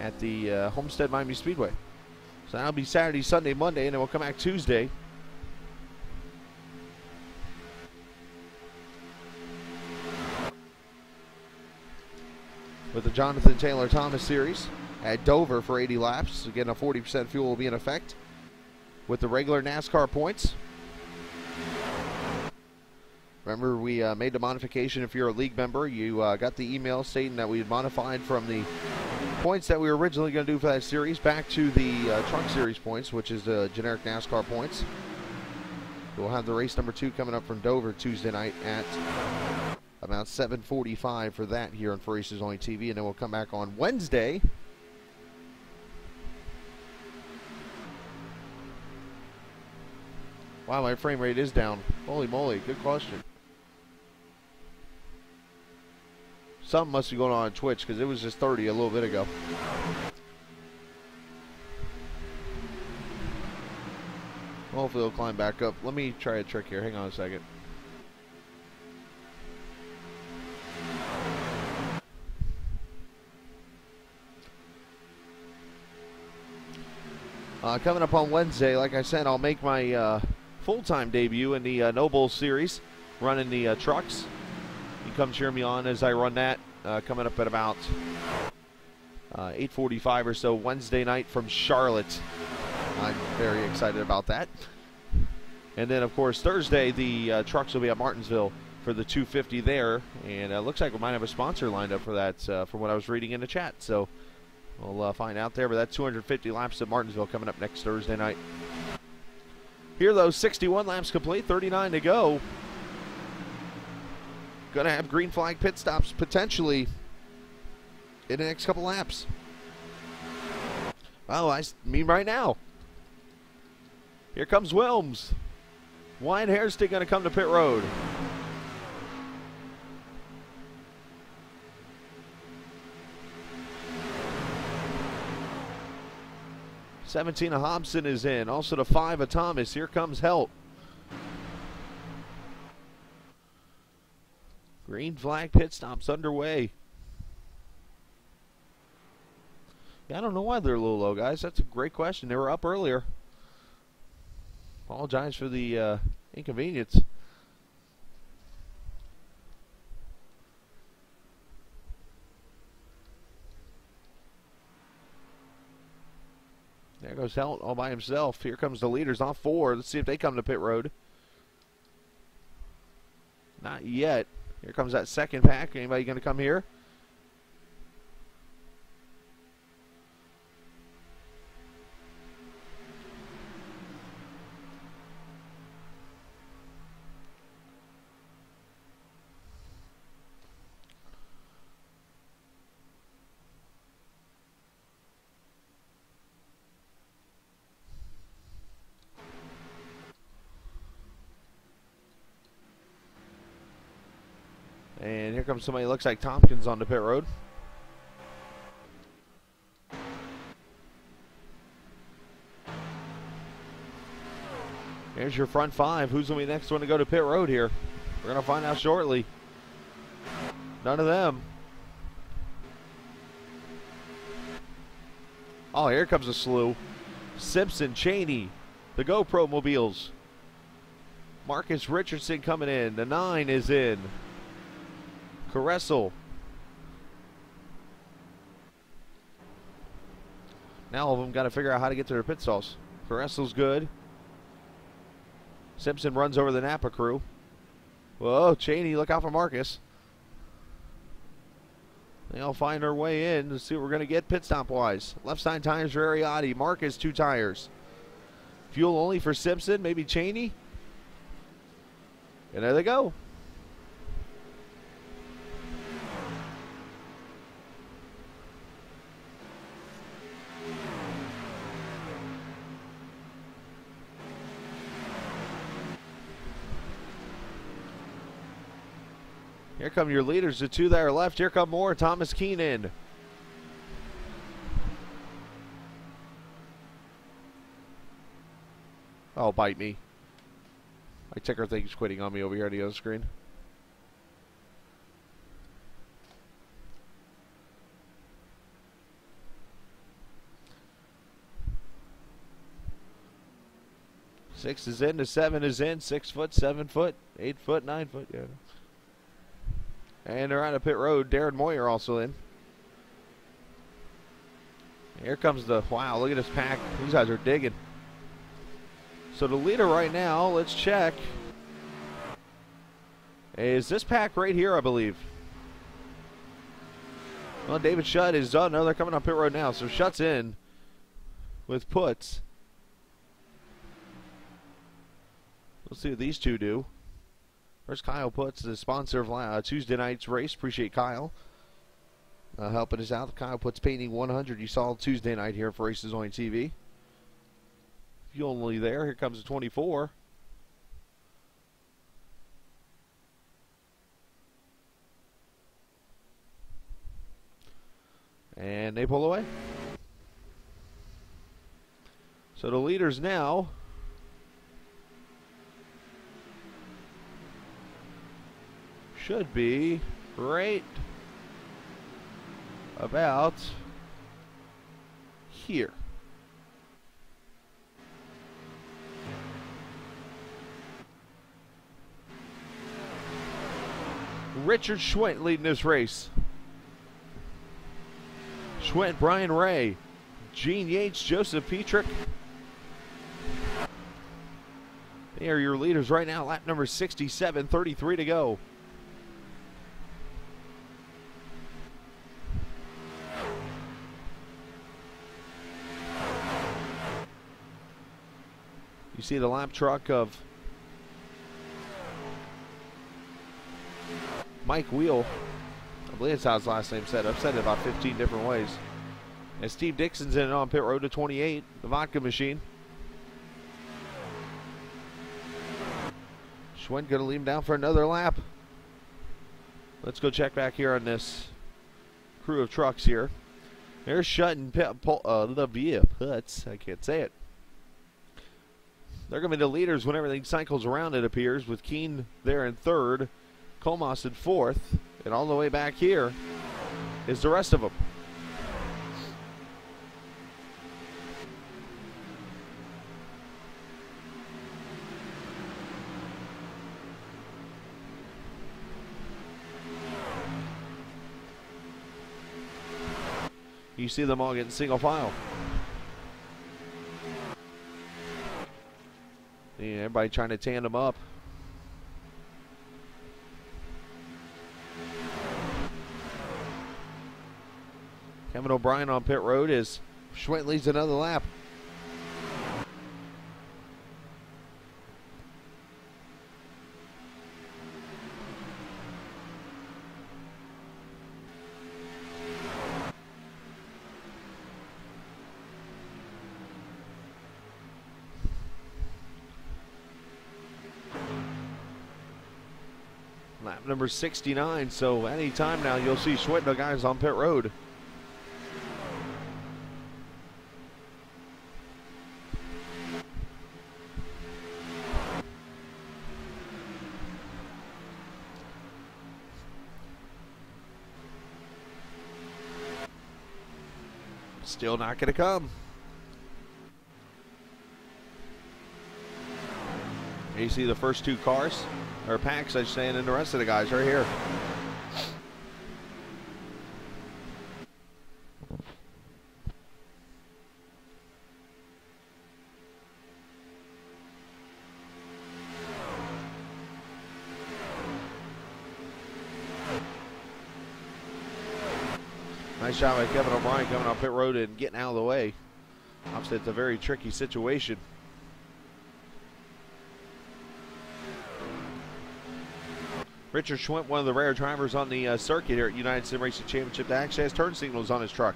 At the Homestead Miami Speedway. So that'll be Saturday, Sunday, Monday, and then we'll come back Tuesday. With the Jonathan Taylor Thomas series at Dover for 80 laps. Again, a 40% fuel will be in effect with the regular NASCAR points. Remember, we made the modification. If you're a league member, you got the email stating that we had modified from the points that we were originally going to do for that series back to the truck series points, which is the generic NASCAR points. We'll have the race number 2 coming up from Dover Tuesday night at about 7:45 for that here on For Racers Only TV, and then we'll come back on Wednesday. Wow, my frame rate is down. Holy moly, good question. Something must be going on Twitch because it was just 30 a little bit ago. Hopefully it'll climb back up. Let me try a trick here. Hang on a second. Coming up on Wednesday, like I said, I'll make my full-time debut in the Noble Series, running the trucks. You come cheer me on as I run that, coming up at about 8:45 or so Wednesday night from Charlotte. I'm very excited about that. And then, of course, Thursday, the trucks will be at Martinsville for the 250 there. And it looks like we might have a sponsor lined up for that from what I was reading in the chat. So we'll find out there. But that's 250 laps at Martinsville coming up next Thursday night. Here, though, 61 laps complete, 39 to go. Going to have green flag pit stops potentially in the next couple laps. Oh, I mean right now. Here comes Wilms. Wyatt Hairston going to come to pit road. Seventeen of Hobson is in. Also the 5 of Thomas. Here comes Helt. Green flag pit stops underway. Yeah, I don't know why they're a little low, guys. That's a great question. They were up earlier. Apologize for the inconvenience. There goes Helt all by himself. Here comes the leaders off 4. Let's see if they come to pit road. Not yet. Here comes that second pack. Anybody going to come here? And here comes somebody who looks like Tompkins on the pit road. Here's your front 5. Who's going to be the next one to go to pit road here? We're going to find out shortly. None of them. Oh, here comes a slew. Simpson, Cheney, the GoPro mobiles. Marcus Richardson coming in. The 9 is in. Caressel. Now all of them got to figure out how to get to their pit stalls. Caressel's good. Simpson runs over the Napa crew. Whoa, Cheney, look out for Marcus. They all find their way in to see what we're going to get pit stop wise. Left side tires for Ariotti. Marcus 2 tires. Fuel only for Simpson, maybe Cheney. And there they go. Here come your leaders, the two that are left. Here come more. Thomas Keenan. Oh, bite me. My ticker thing's quitting on me over here on the other screen. Six is in, the 7 is in. 6 foot, 7 foot, 8 foot, 9 foot. Yeah. And they're out of pit road. Darren Moyer also in. Here comes the, wow, look at this pack. These guys are digging. So the leader right now, let's check, is this pack right here, I believe. Well, David Shutt is done. No, they're coming on pit road now. So Shutt's in with puts. Let's see what these two do. First, Kyle Puts, the sponsor of Tuesday night's race. Appreciate Kyle helping us out. Kyle Puts painting 100. You saw Tuesday night here for Races on TV. Fuel only there. Here comes the 24. And they pull away. So the leaders now should be right about here. Richard Schwint leading this race. Schwint, Brian Ray, Gene Yates, Joseph Petrick. They are your leaders right now. Lap number 67, 33 to go. You see the lap truck of Mike Wheel. I believe that's how his last name said. I've said it about 15 different ways. And Steve Dixon's in on pit road to 28, the vodka machine. Schwinn going to leave him down for another lap. Let's go check back here on this crew of trucks here. There's Shutt and Puts. I can't say it. They're going to be the leaders when everything cycles around, it appears, with Keene there in third, Comas in fourth, and all the way back here is the rest of them. You see them all getting single file. Yeah, everybody trying to tandem up. Kevin O'Brien on pit road as Schwint leads another lap. Lap number 69, so any time now you'll see Schwint and the guys on pit road. Still not going to come. You see the first two cars, or packs, I should say, and then the rest of the guys right here. Nice shot by Kevin O'Brien coming off pit road and getting out of the way. Obviously, it's a very tricky situation. Richard Schwint, one of the rare drivers on the circuit here at United Sim Racing Championship, that actually has turn signals on his truck.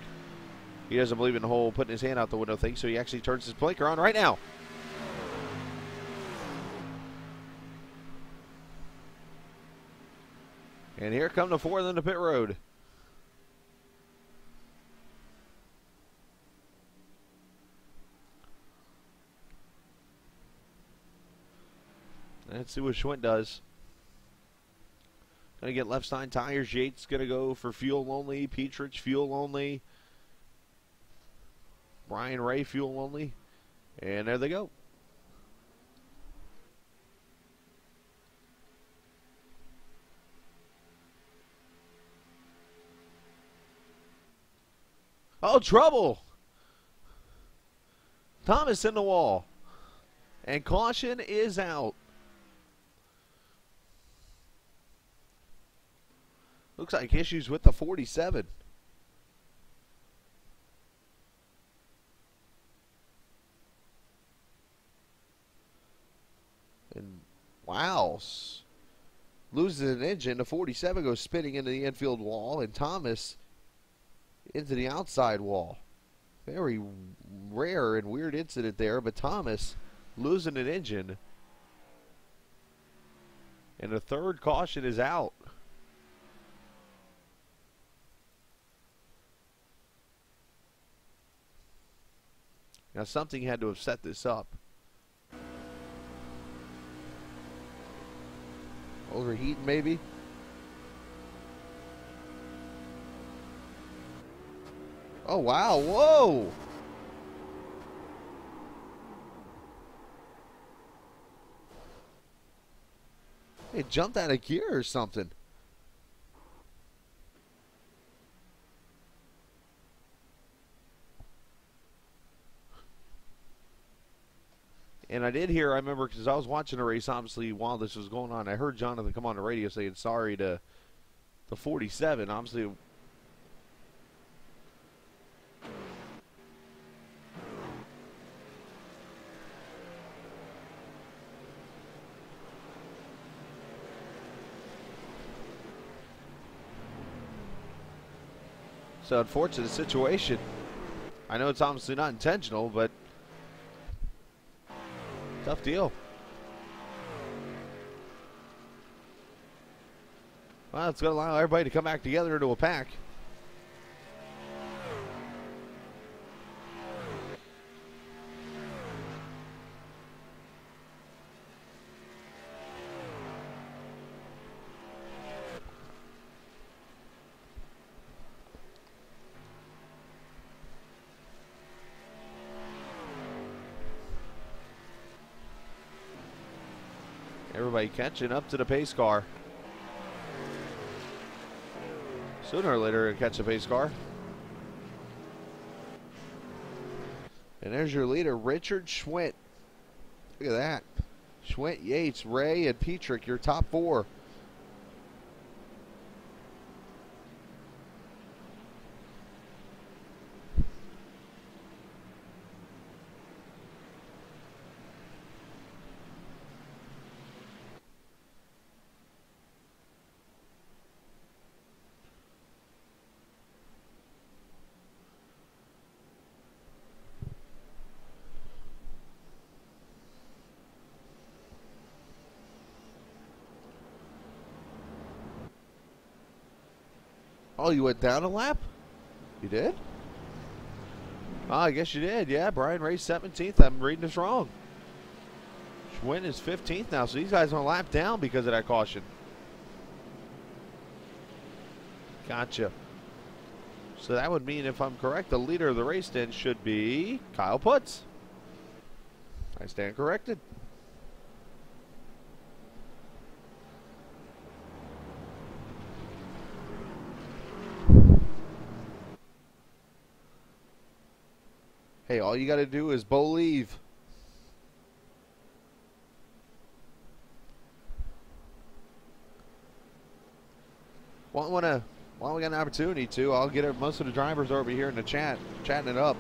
He doesn't believe in the whole putting his hand out the window thing, so he actually turns his blinker on right now. And here come the four in the pit road. Let's see what Schwint does. Going to get left side tires. Yates going to go for fuel only. Petrich fuel only. Brian Ray fuel only. And there they go. Oh, trouble. Thomas in the wall. And caution is out. Looks like issues with the 47. And wow. Loses an engine. The 47 goes spinning into the infield wall. And Thomas into the outside wall. Very rare and weird incident there. But Thomas losing an engine. And the third caution is out. Now something had to have set this up. Overheating maybe? Oh wow, whoa! It jumped out of gear or something. And I did hear, I remember, because I was watching the race, obviously, while this was going on, I heard Jonathan come on the radio saying sorry to the 47. Obviously, it's an unfortunate situation. I know it's obviously not intentional, but tough deal. Well, it's going to allow everybody to come back together into a pack. Everybody catching up to the pace car. Sooner or later, it'll catch the pace car. And there's your leader, Richard Schwint. Look at that. Schwint, Yates, Ray, and Petrick, your top four. Oh, you went down a lap? You did? Oh, I guess you did. Yeah, Brian Ray's 17th. I'm reading this wrong. Schwinn is 15th now, so these guys are a lap down because of that caution. Gotcha. So that would mean, if I'm correct, the leader of the race then should be Kyle Putz. I stand corrected. Hey, all you got to do is believe. While we got an opportunity to, I'll get most of the drivers over here in the chat, chatting it up.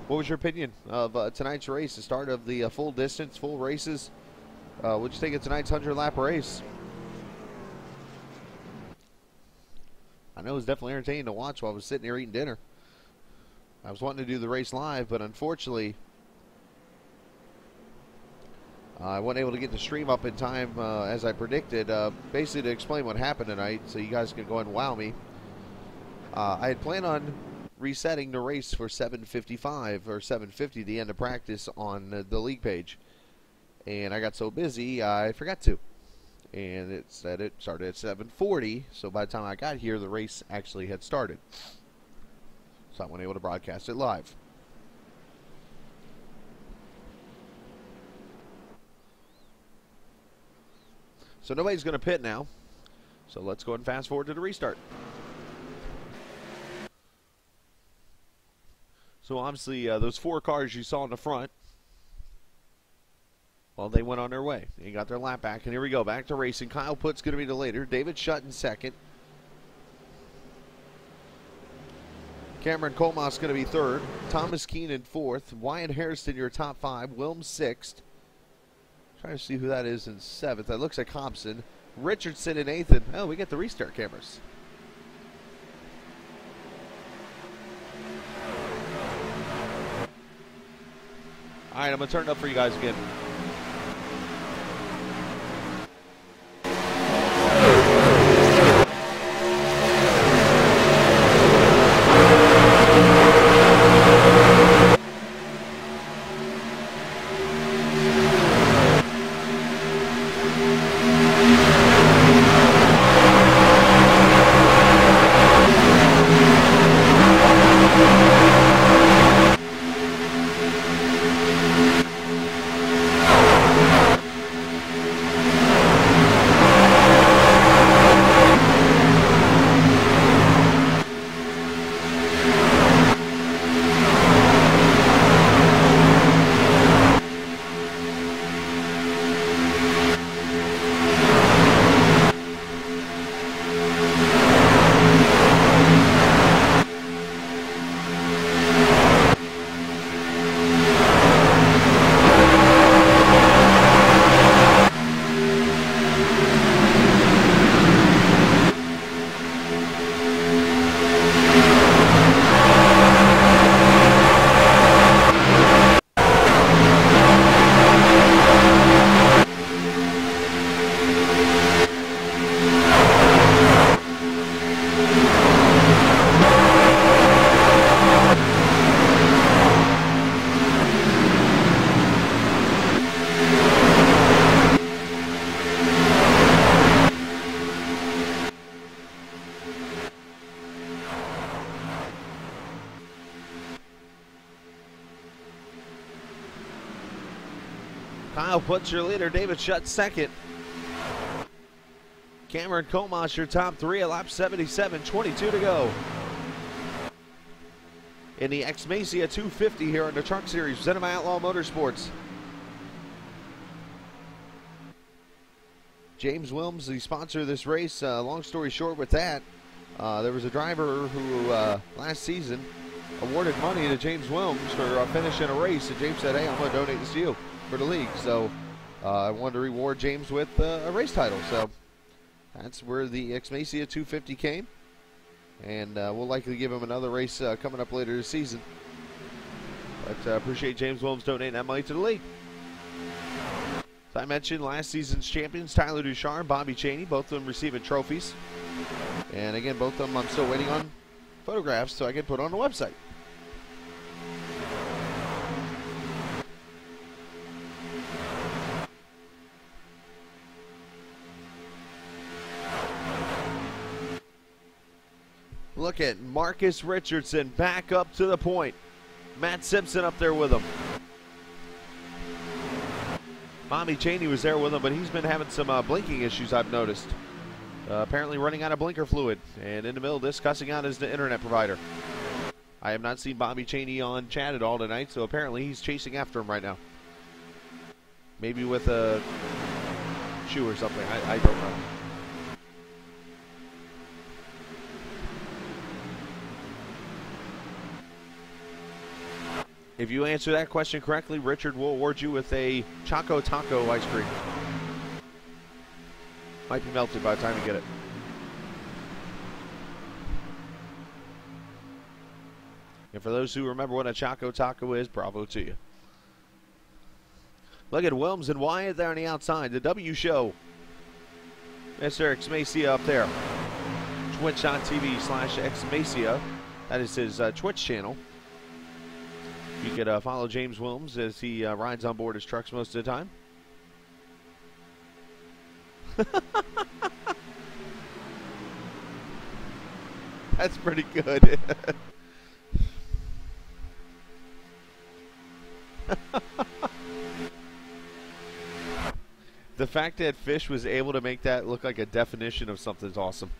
What was your opinion of tonight's race, the start of the full distance, full races? What'd you think of tonight's 100-lap race? I know it was definitely entertaining to watch while I was sitting here eating dinner. I was wanting to do the race live, but unfortunately, I wasn't able to get the stream up in time as I predicted, basically to explain what happened tonight so you guys can go and wow me. I had planned on resetting the race for 7:55 or 7:50, the end of practice, on the league page. And I got so busy, I forgot to. And it said it started at 7:40, so by the time I got here, the race actually had started. So I wasn't able to broadcast it live. So nobody's going to pit now. So let's go ahead and fast forward to the restart. So obviously those 4 cars you saw in the front, well, they went on their way. They got their lap back, and here we go. Back to racing. Kyle Putt's going to be the leader. David Shutt in second. Cameron Colmas going to be third. Thomas Keenan fourth. Wyatt Hairston, your top 5. Wilms sixth. Trying to see who that is in 7th. That looks like Hobson. Richardson in 8th. And, oh, we get the restart cameras. All right, I'm going to turn it up for you guys again. Kyle Putt's your leader. David Shutt second. Cameron Colmas your top 3 at lap 77. 22 to go. In the XMASIA 250 here on the Truck Series, presented by Outlaw Motorsports. James Wilms, the sponsor of this race. Long story short with that, there was a driver who last season awarded money to James Wilms for finishing a race, and James said, hey, I'm going to donate this to you for the league. So I wanted to reward James with a race title. So that's where the XMASIA 250 came. And we'll likely give him another race coming up later this season. But appreciate James Wilms donating that money to the league. As I mentioned, last season's champions, Tyler Ducharme, Bobby Chaney, both of them receiving trophies. And again, both of them I'm still waiting on photographs so I can put on the website. Look at Marcus Richardson back up to the point. Matt Simpson up there with him. Bobby Chaney was there with him, but he's been having some blinking issues, I've noticed. Apparently running out of blinker fluid, and in the middle of this, cussing out his internet provider. I have not seen Bobby Chaney on chat at all tonight, so apparently he's chasing after him right now. Maybe with a shoe or something. I don't know. If you answer that question correctly, Richard will award you with a Choco Taco ice cream. Might be melted by the time you get it. And for those who remember what a Choco Taco is, bravo to you. Look at Wilms and Wyatt there on the outside. The W show. Mr. XMASIA up there. Twitch.tv/XMASIA. That is his Twitch channel. You could follow James Wilms as he rides on board his trucks most of the time. That's pretty good. The fact that Fish was able to make that look like a definition of something's awesome.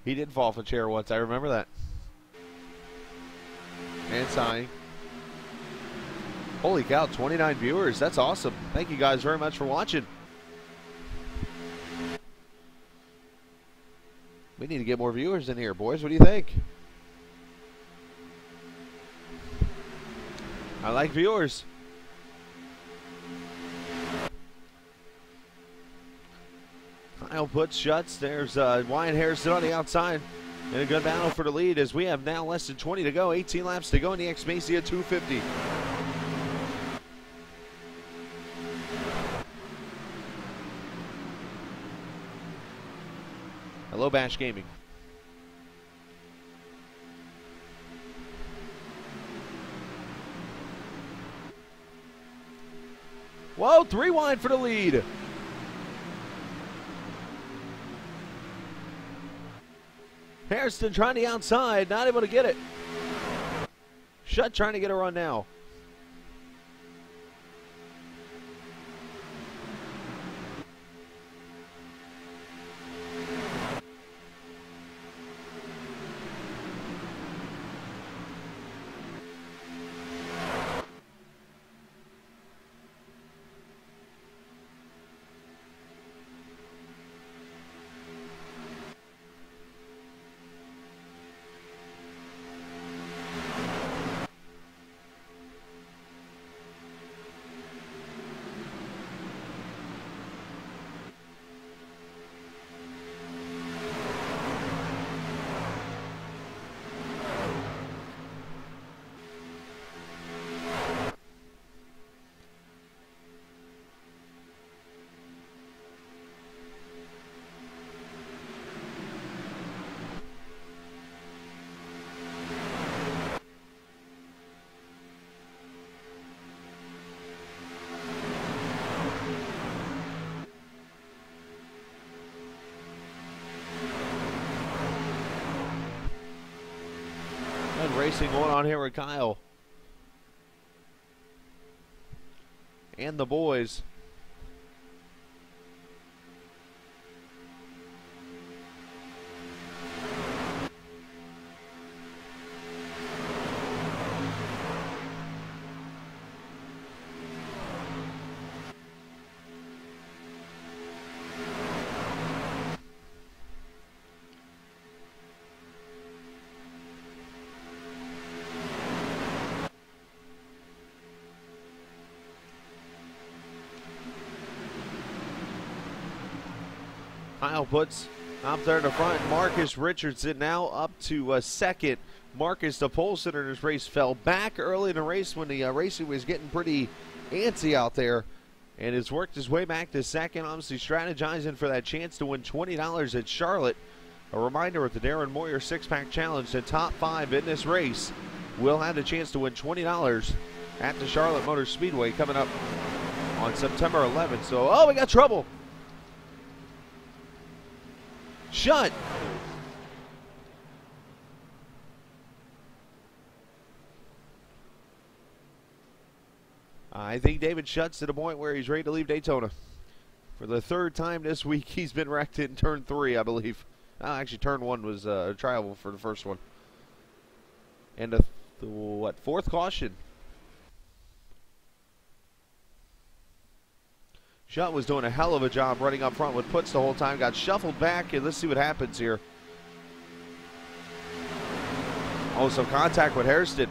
He did fall off a chair once. I remember that. And sighing. Holy cow, 29 viewers. That's awesome. Thank you guys very much for watching. We need to get more viewers in here, boys. What do you think? I like viewers. Kyle puts shuts. There's Wyatt Harrison on the outside. In a good battle for the lead as we have now less than 20 to go. 18 laps to go in the XMASIA 250. Hello, Bash Gaming. Whoa, 3 wide for the lead. Harrison trying the outside, not able to get it. Shutt trying to get a run now. Racing going on here with Kyle and the boys. Kyle puts up there in the front. Marcus Richardson now up to second. Marcus, the pole sitter in this race, fell back early in the race when the racing was getting pretty antsy out there, and has worked his way back to second, obviously strategizing for that chance to win $20 at Charlotte. A reminder with the Darren Moyer 6-pack challenge, the top 5 in this race will have the chance to win $20 at the Charlotte Motor Speedway coming up on September 11th. So, oh, we got trouble. Shutt. I think David Shutt's to the point where he's ready to leave Daytona. For the 3rd time this week, he's been wrecked in turn 3, I believe. Actually, turn 1 was trial for the first one. And the 4th caution. Shutt was doing a hell of a job running up front with puts the whole time. Got shuffled back, and let's see what happens here. Oh, some contact with Hairston.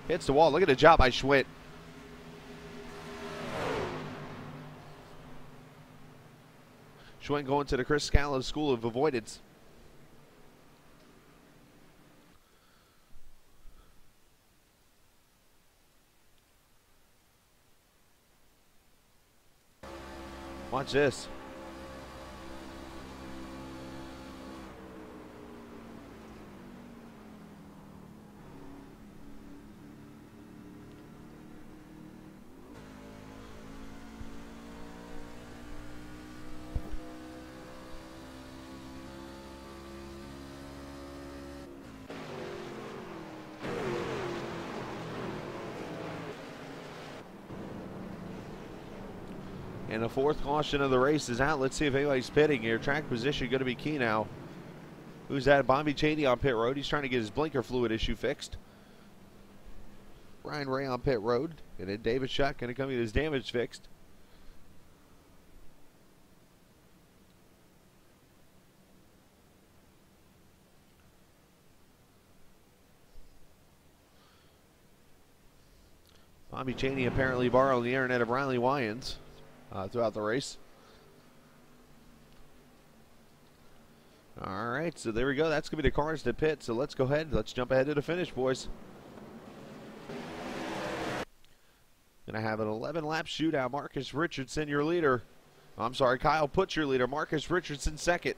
Hits the wall. Look at the job by Schwitt. Schwinn going to the Chris Scala School of Avoidance. Watch this. And the fourth caution of the race is out. Let's see if anybody's pitting here. Track position going to be key now. Who's that? Bobby Cheney on pit road. He's trying to get his blinker fluid issue fixed. Ryan Ray on pit road. And then David Shutt going to come get his damage fixed. Bobby Cheney apparently borrowing the internet of Riley Wyans throughout the race. All right, so there we go. That's going to be the cars to pit. So let's go ahead. Let's jump ahead to the finish, boys. Going to have an 11-lap shootout. Marcus Richardson, your leader. I'm sorry, Kyle Putz, your leader. Marcus Richardson, second.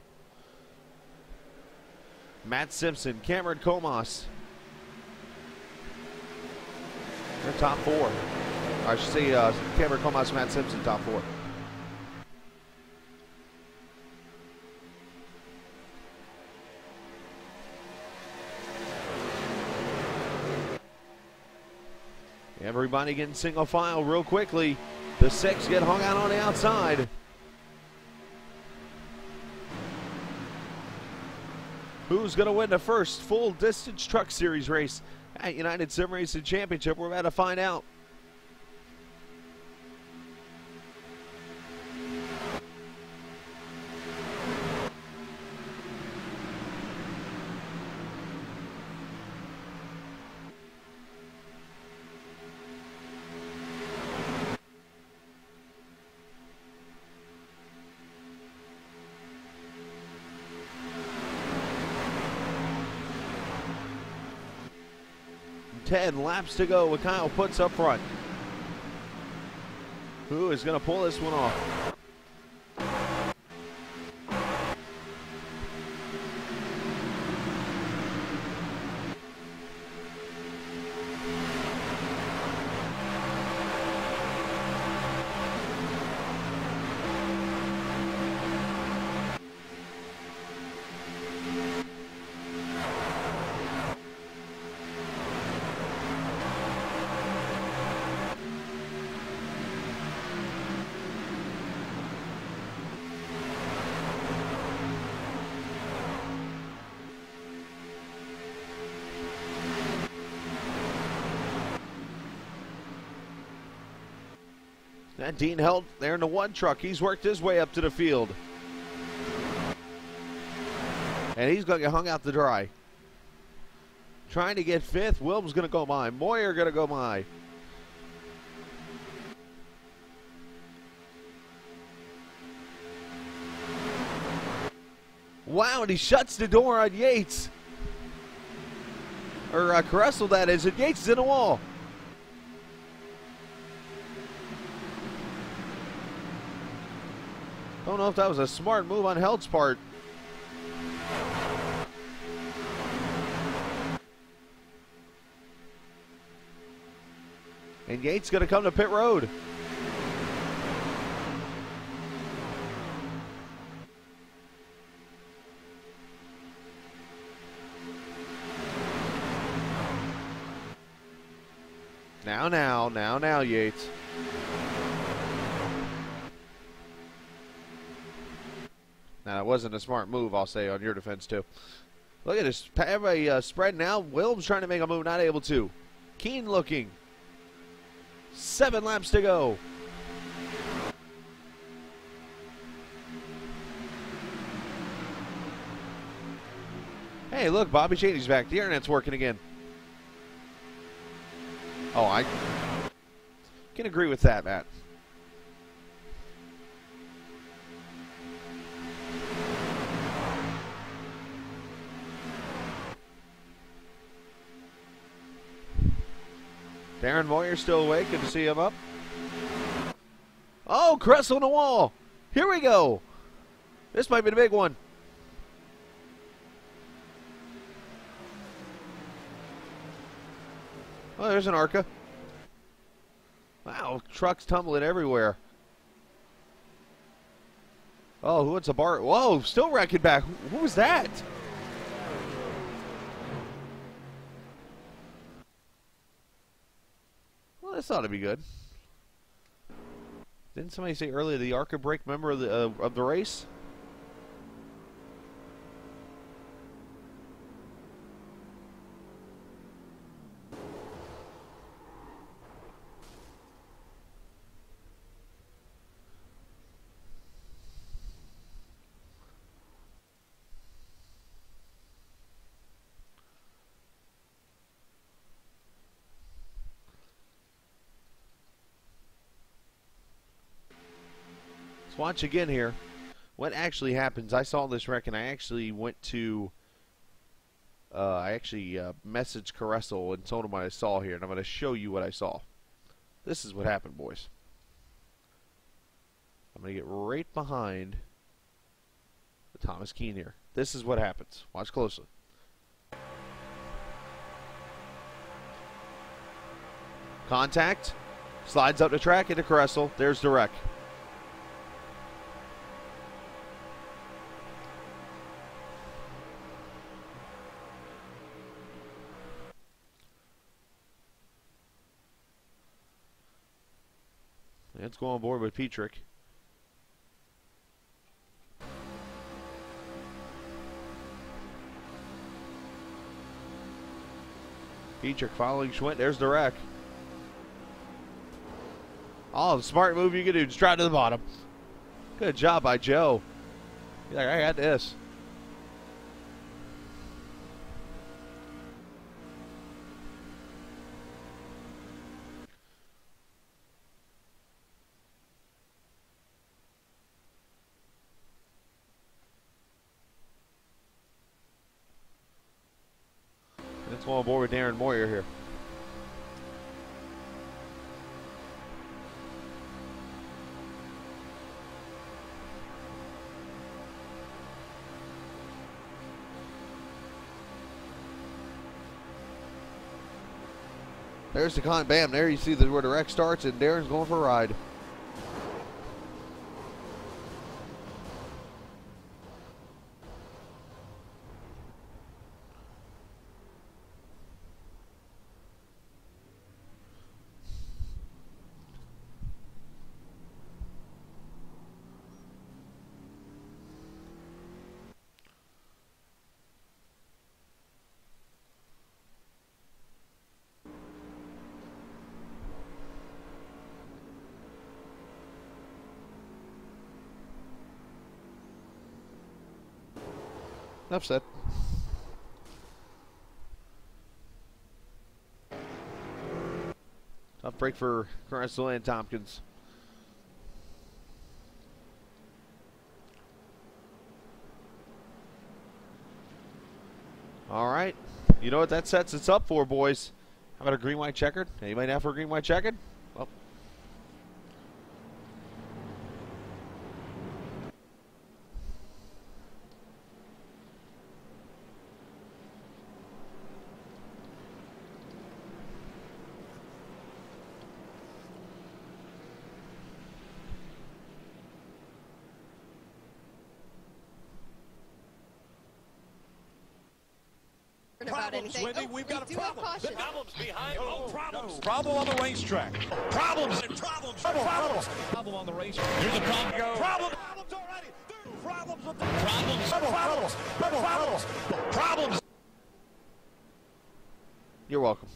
Matt Simpson, Cameron Comas. They're top four. I should say Cameron Comas, Matt Simpson, top four. Everybody getting single file real quickly. The six get hung out on the outside. Who's going to win the first full distance truck series race at United Sim Racing Championship? We're about to find out. Ten laps to go with Kyle Putz up front. Who is going to pull this one off? That Dean Helt there in the one truck. He's worked his way up to the field. And he's going to get hung out to dry. Trying to get fifth. Wilm's going to go by. Moyer going to go by. Wow, and he shuts the door on Yates. Or Caressel, that is. And Yates is in the wall. Don't know if that was a smart move on Helt's part. And Yates going to come to pit road. Now, Yates. Now, that wasn't a smart move, I'll say, on your defense, too. Look at this. Have a spread now. Wilms trying to make a move, not able to. Keen looking. 7 laps to go. Hey, look, Bobby Cheney's back. The internet's working again. Oh, I can agree with that, Matt. Darren Moyer still awake. Good to see him up. Oh, Cressel on the wall. Here we go. This might be the big one. Oh, there's an ARCA. Wow, trucks tumbling everywhere. Oh, who wants a bar? Whoa, still wrecking back. Who was that? Well, this ought to be good. Didn't somebody say earlier the ARCA brake member of the race? Watch again here. What actually happens? I saw this wreck and I actually went to messaged Caressel and told him what I saw here, and I'm going to show you what I saw. This is what happened, boys. I'm going to get right behind the Thomas Keene here. This is what happens. Watch closely. Contact. Slides up the track into Caressel. There's the wreck. Let's go on board with Petrick. Petrick following Schwint. There's the wreck. Oh, the smart move you can do. Just drive to the bottom. Good job by Joe. He's like, I got this. Let's go on board with Darren Moyer here. There's the con. Bam, there you see where the wreck starts, and Darren's going for a ride. Enough said. Tough break for Cressel and Tompkins. All right. You know what that sets us up for, boys? How about a green-white checkered? Anybody have for a green-white checkered? Well. About anything. Wendy, we've got a problem. Caution. Problems behind. Problems. Problem on the racetrack. Problems. Problems. Problem on the racetrack. Here's a problem. Problems already. Problems. Problems. You're welcome.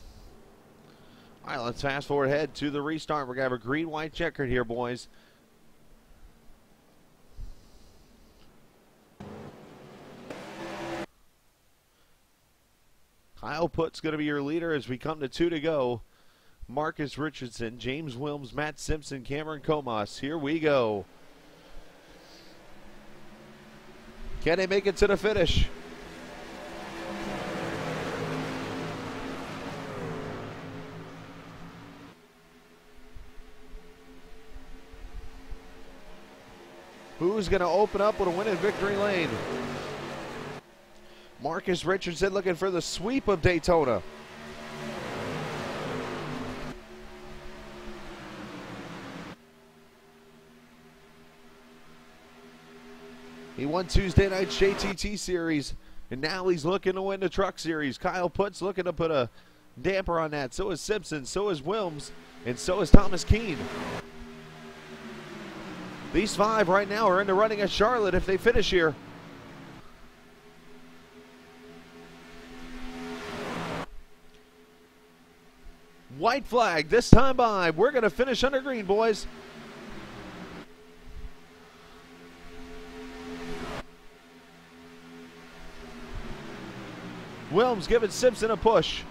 All right, let's fast forward ahead to the restart. We're going to have a green-white checkered here, boys. Kyle Putt's going to be your leader as we come to 2 to go. Marcus Richardson, James Wilms, Matt Simpson, Cameron Comas. Here we go. Can they make it to the finish? Who's going to open up with a win in victory lane? Marcus Richardson looking for the sweep of Daytona. He won Tuesday night's JTT series, and now he's looking to win the truck series. Kyle Putt's looking to put a damper on that. So is Simpson, so is Wilms, and so is Thomas Keene. These 5 right now are in the running at Charlotte if they finish here. White flag this time by. We're going to finish under green, boys. Wilms giving Simpson a push.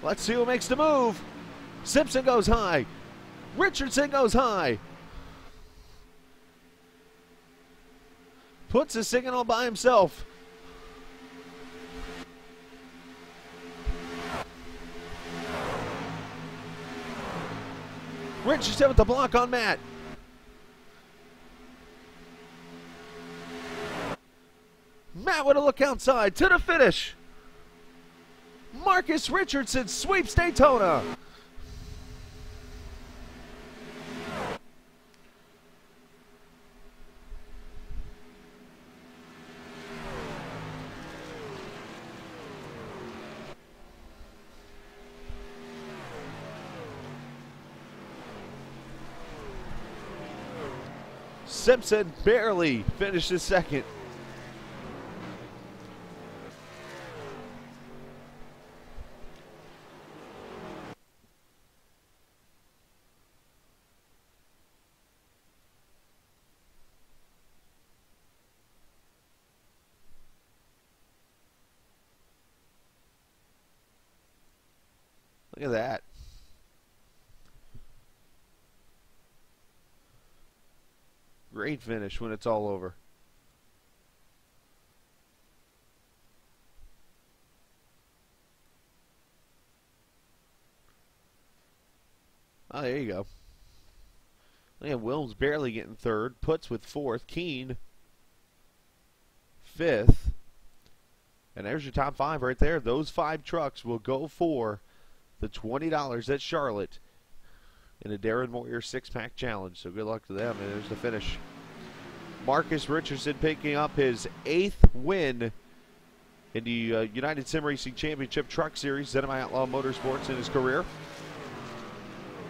Let's see who makes the move. Simpson goes high. Richardson goes high. Puts a signal by himself. Richardson with the block on Matt. Matt with a look outside to the finish. Marcus Richardson sweeps Daytona. Simpson barely finishes second. Look at that. Great finish when it's all over. Oh, there you go. Look at Wilms barely getting third. Puts with fourth. Keene fifth. And there's your top 5 right there. Those 5 trucks will go for the $20 at Charlotte in a Darren Moyer 6-pack challenge. So good luck to them. And there's the finish. Marcus Richardson picking up his 8th win in the United Sim Racing Championship Truck Series, Zenema Outlaw Motorsports, in his career.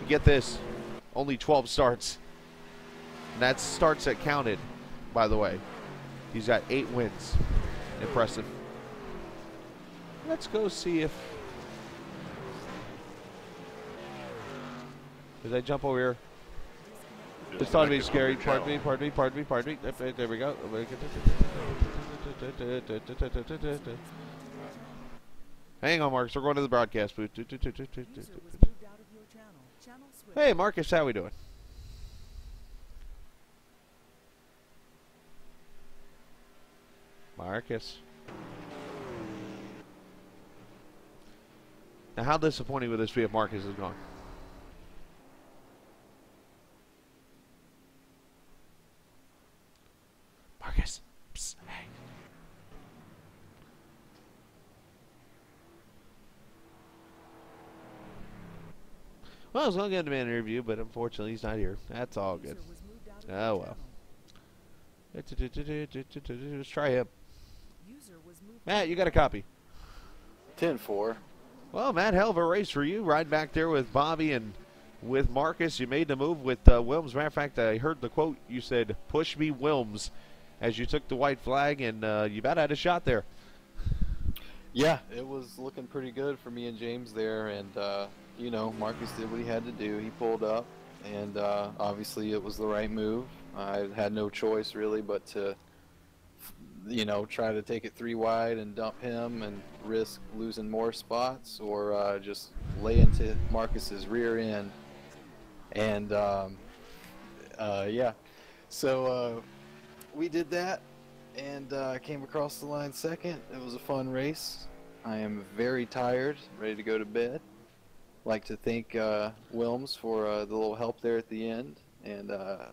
Get this, only 12 starts. And that's starts that counted, by the way. He's got 8 wins. Impressive. Let's go see if... As I jump over here. It's thought to be scary. Pardon me. There we go. Hang on, Marcus. We're going to the broadcast booth. Hey, Marcus. How we doing? Marcus. Now, how disappointing would this be if Marcus is gone? Marcus. Psst, hey. Well, I was going to get him an interview, but unfortunately he's not here. That's all good. Oh, well. Let's try him. Matt, you got a copy. 10-4. Well, Matt, hell of a race for you. Right back there with Bobby and with Marcus. You made the move with Wilms. Matter of fact, I heard the quote. You said, "Push me, Wilms," as you took the white flag, and you about had a shot there. Yeah, it was looking pretty good for me and James there, and you know, Marcus did what he had to do. He pulled up, and obviously it was the right move. I had no choice really but to, you know, try to take it 3 wide and dump him and risk losing more spots, or just lay into Marcus's rear end. And yeah, so we did that, and came across the line second. It was a fun race. I am very tired, ready to go to bed. Like to thank Wilms for the little help there at the end, and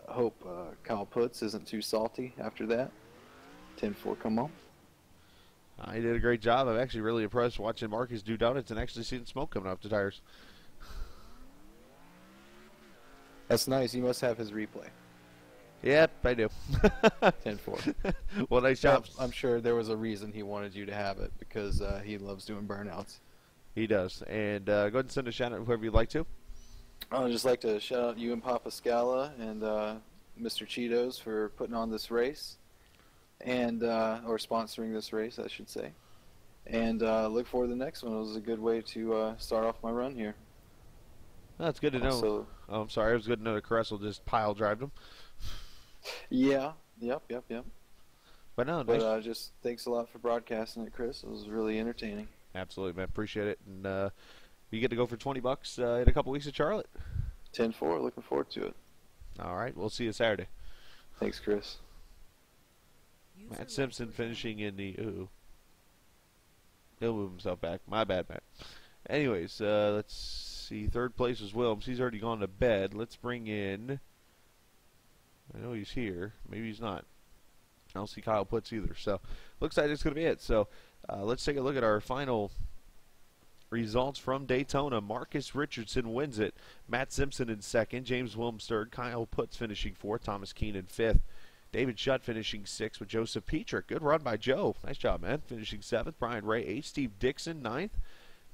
hope Kyle Putz isn't too salty after that. 10-4, come on. He did a great job. I'm actually really impressed watching Marcus do donuts and actually seeing smoke coming off the tires. That's nice. You must have his replay. Yep, I do. 10-4. Well, nice job. I'm sure there was a reason he wanted you to have it, because he loves doing burnouts. He does. And go ahead and send a shout out whoever you'd like to. I'd just like to shout out you and Papa Scala and Mr. Cheetos for putting on this race, and or sponsoring this race, I should say. And look forward to the next one. It was a good way to start off my run here. That's good to know. Also, oh, I'm sorry. It was good to know that Caress will just pile drive them. Yeah. Yep. But no, But nice. just thanks a lot for broadcasting it, Chris. It was really entertaining. Absolutely, man. Appreciate it. And you get to go for $20 in a couple weeks at Charlotte. 10-4. Looking forward to it. All right. We'll see you Saturday. Thanks, Chris. Matt Simpson finishing in the... Ooh. He'll move himself back. My bad, Matt. Anyways, let's see. Third place was Wilms. He's already gone to bed. Let's bring in... I know he's here. Maybe he's not. I don't see Kyle Putz either. So, looks like it's going to be it. So, let's take a look at our final results from Daytona. Marcus Richardson wins it. Matt Simpson in second. James Wilms third. Kyle Putz finishing fourth. Thomas Keenan fifth. David Shutt finishing sixth with Joseph Petrick. Good run by Joe. Nice job, man. Finishing seventh. Brian Ray eighth. Steve Dixon ninth.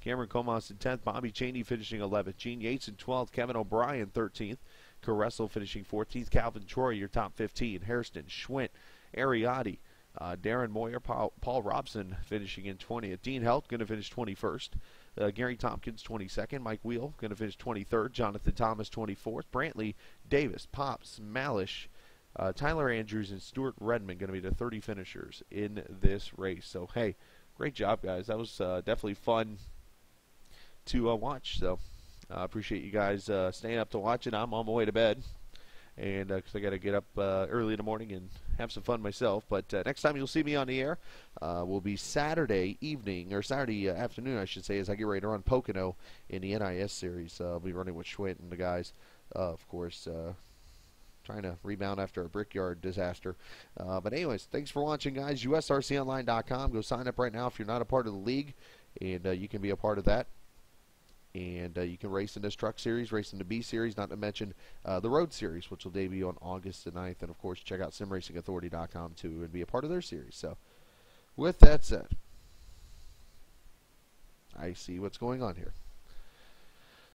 Cameron Comas in 10th. Bobby Cheney finishing 11th. Gene Yates in 12th. Kevin O'Brien 13th. Caressel finishing 14th. Calvin Troy, your top 15. Hairston, Schwint, Ariotti, Darren Moyer, Paul Robson finishing in 20th. Dean Helt going to finish 21st. Gary Tompkins 22nd. Mike Wheel going to finish 23rd. Jonathan Thomas 24th. Brantley, Davis, Pops, Malish, Tyler Andrews, and Stuart Redmond going to be the 30 finishers in this race. So, hey, great job, guys. That was definitely fun to watch. So, I appreciate you guys staying up to watch it. I'm on my way to bed, and because I got to get up early in the morning and have some fun myself. But next time you'll see me on the air will be Saturday evening, or Saturday afternoon, I should say, as I get ready to run Pocono in the NIS series. I'll be running with Schwint and the guys, of course, trying to rebound after a Brickyard disaster. But anyways, thanks for watching, guys. USRCOnline.com. Go sign up right now if you're not a part of the league, and you can be a part of that. And you can race in this truck series, race in the B series, not to mention the road series, which will debut on August the 9th. And, of course, check out simracingauthority.com, too, and be a part of their series. So, with that said, I see what's going on here.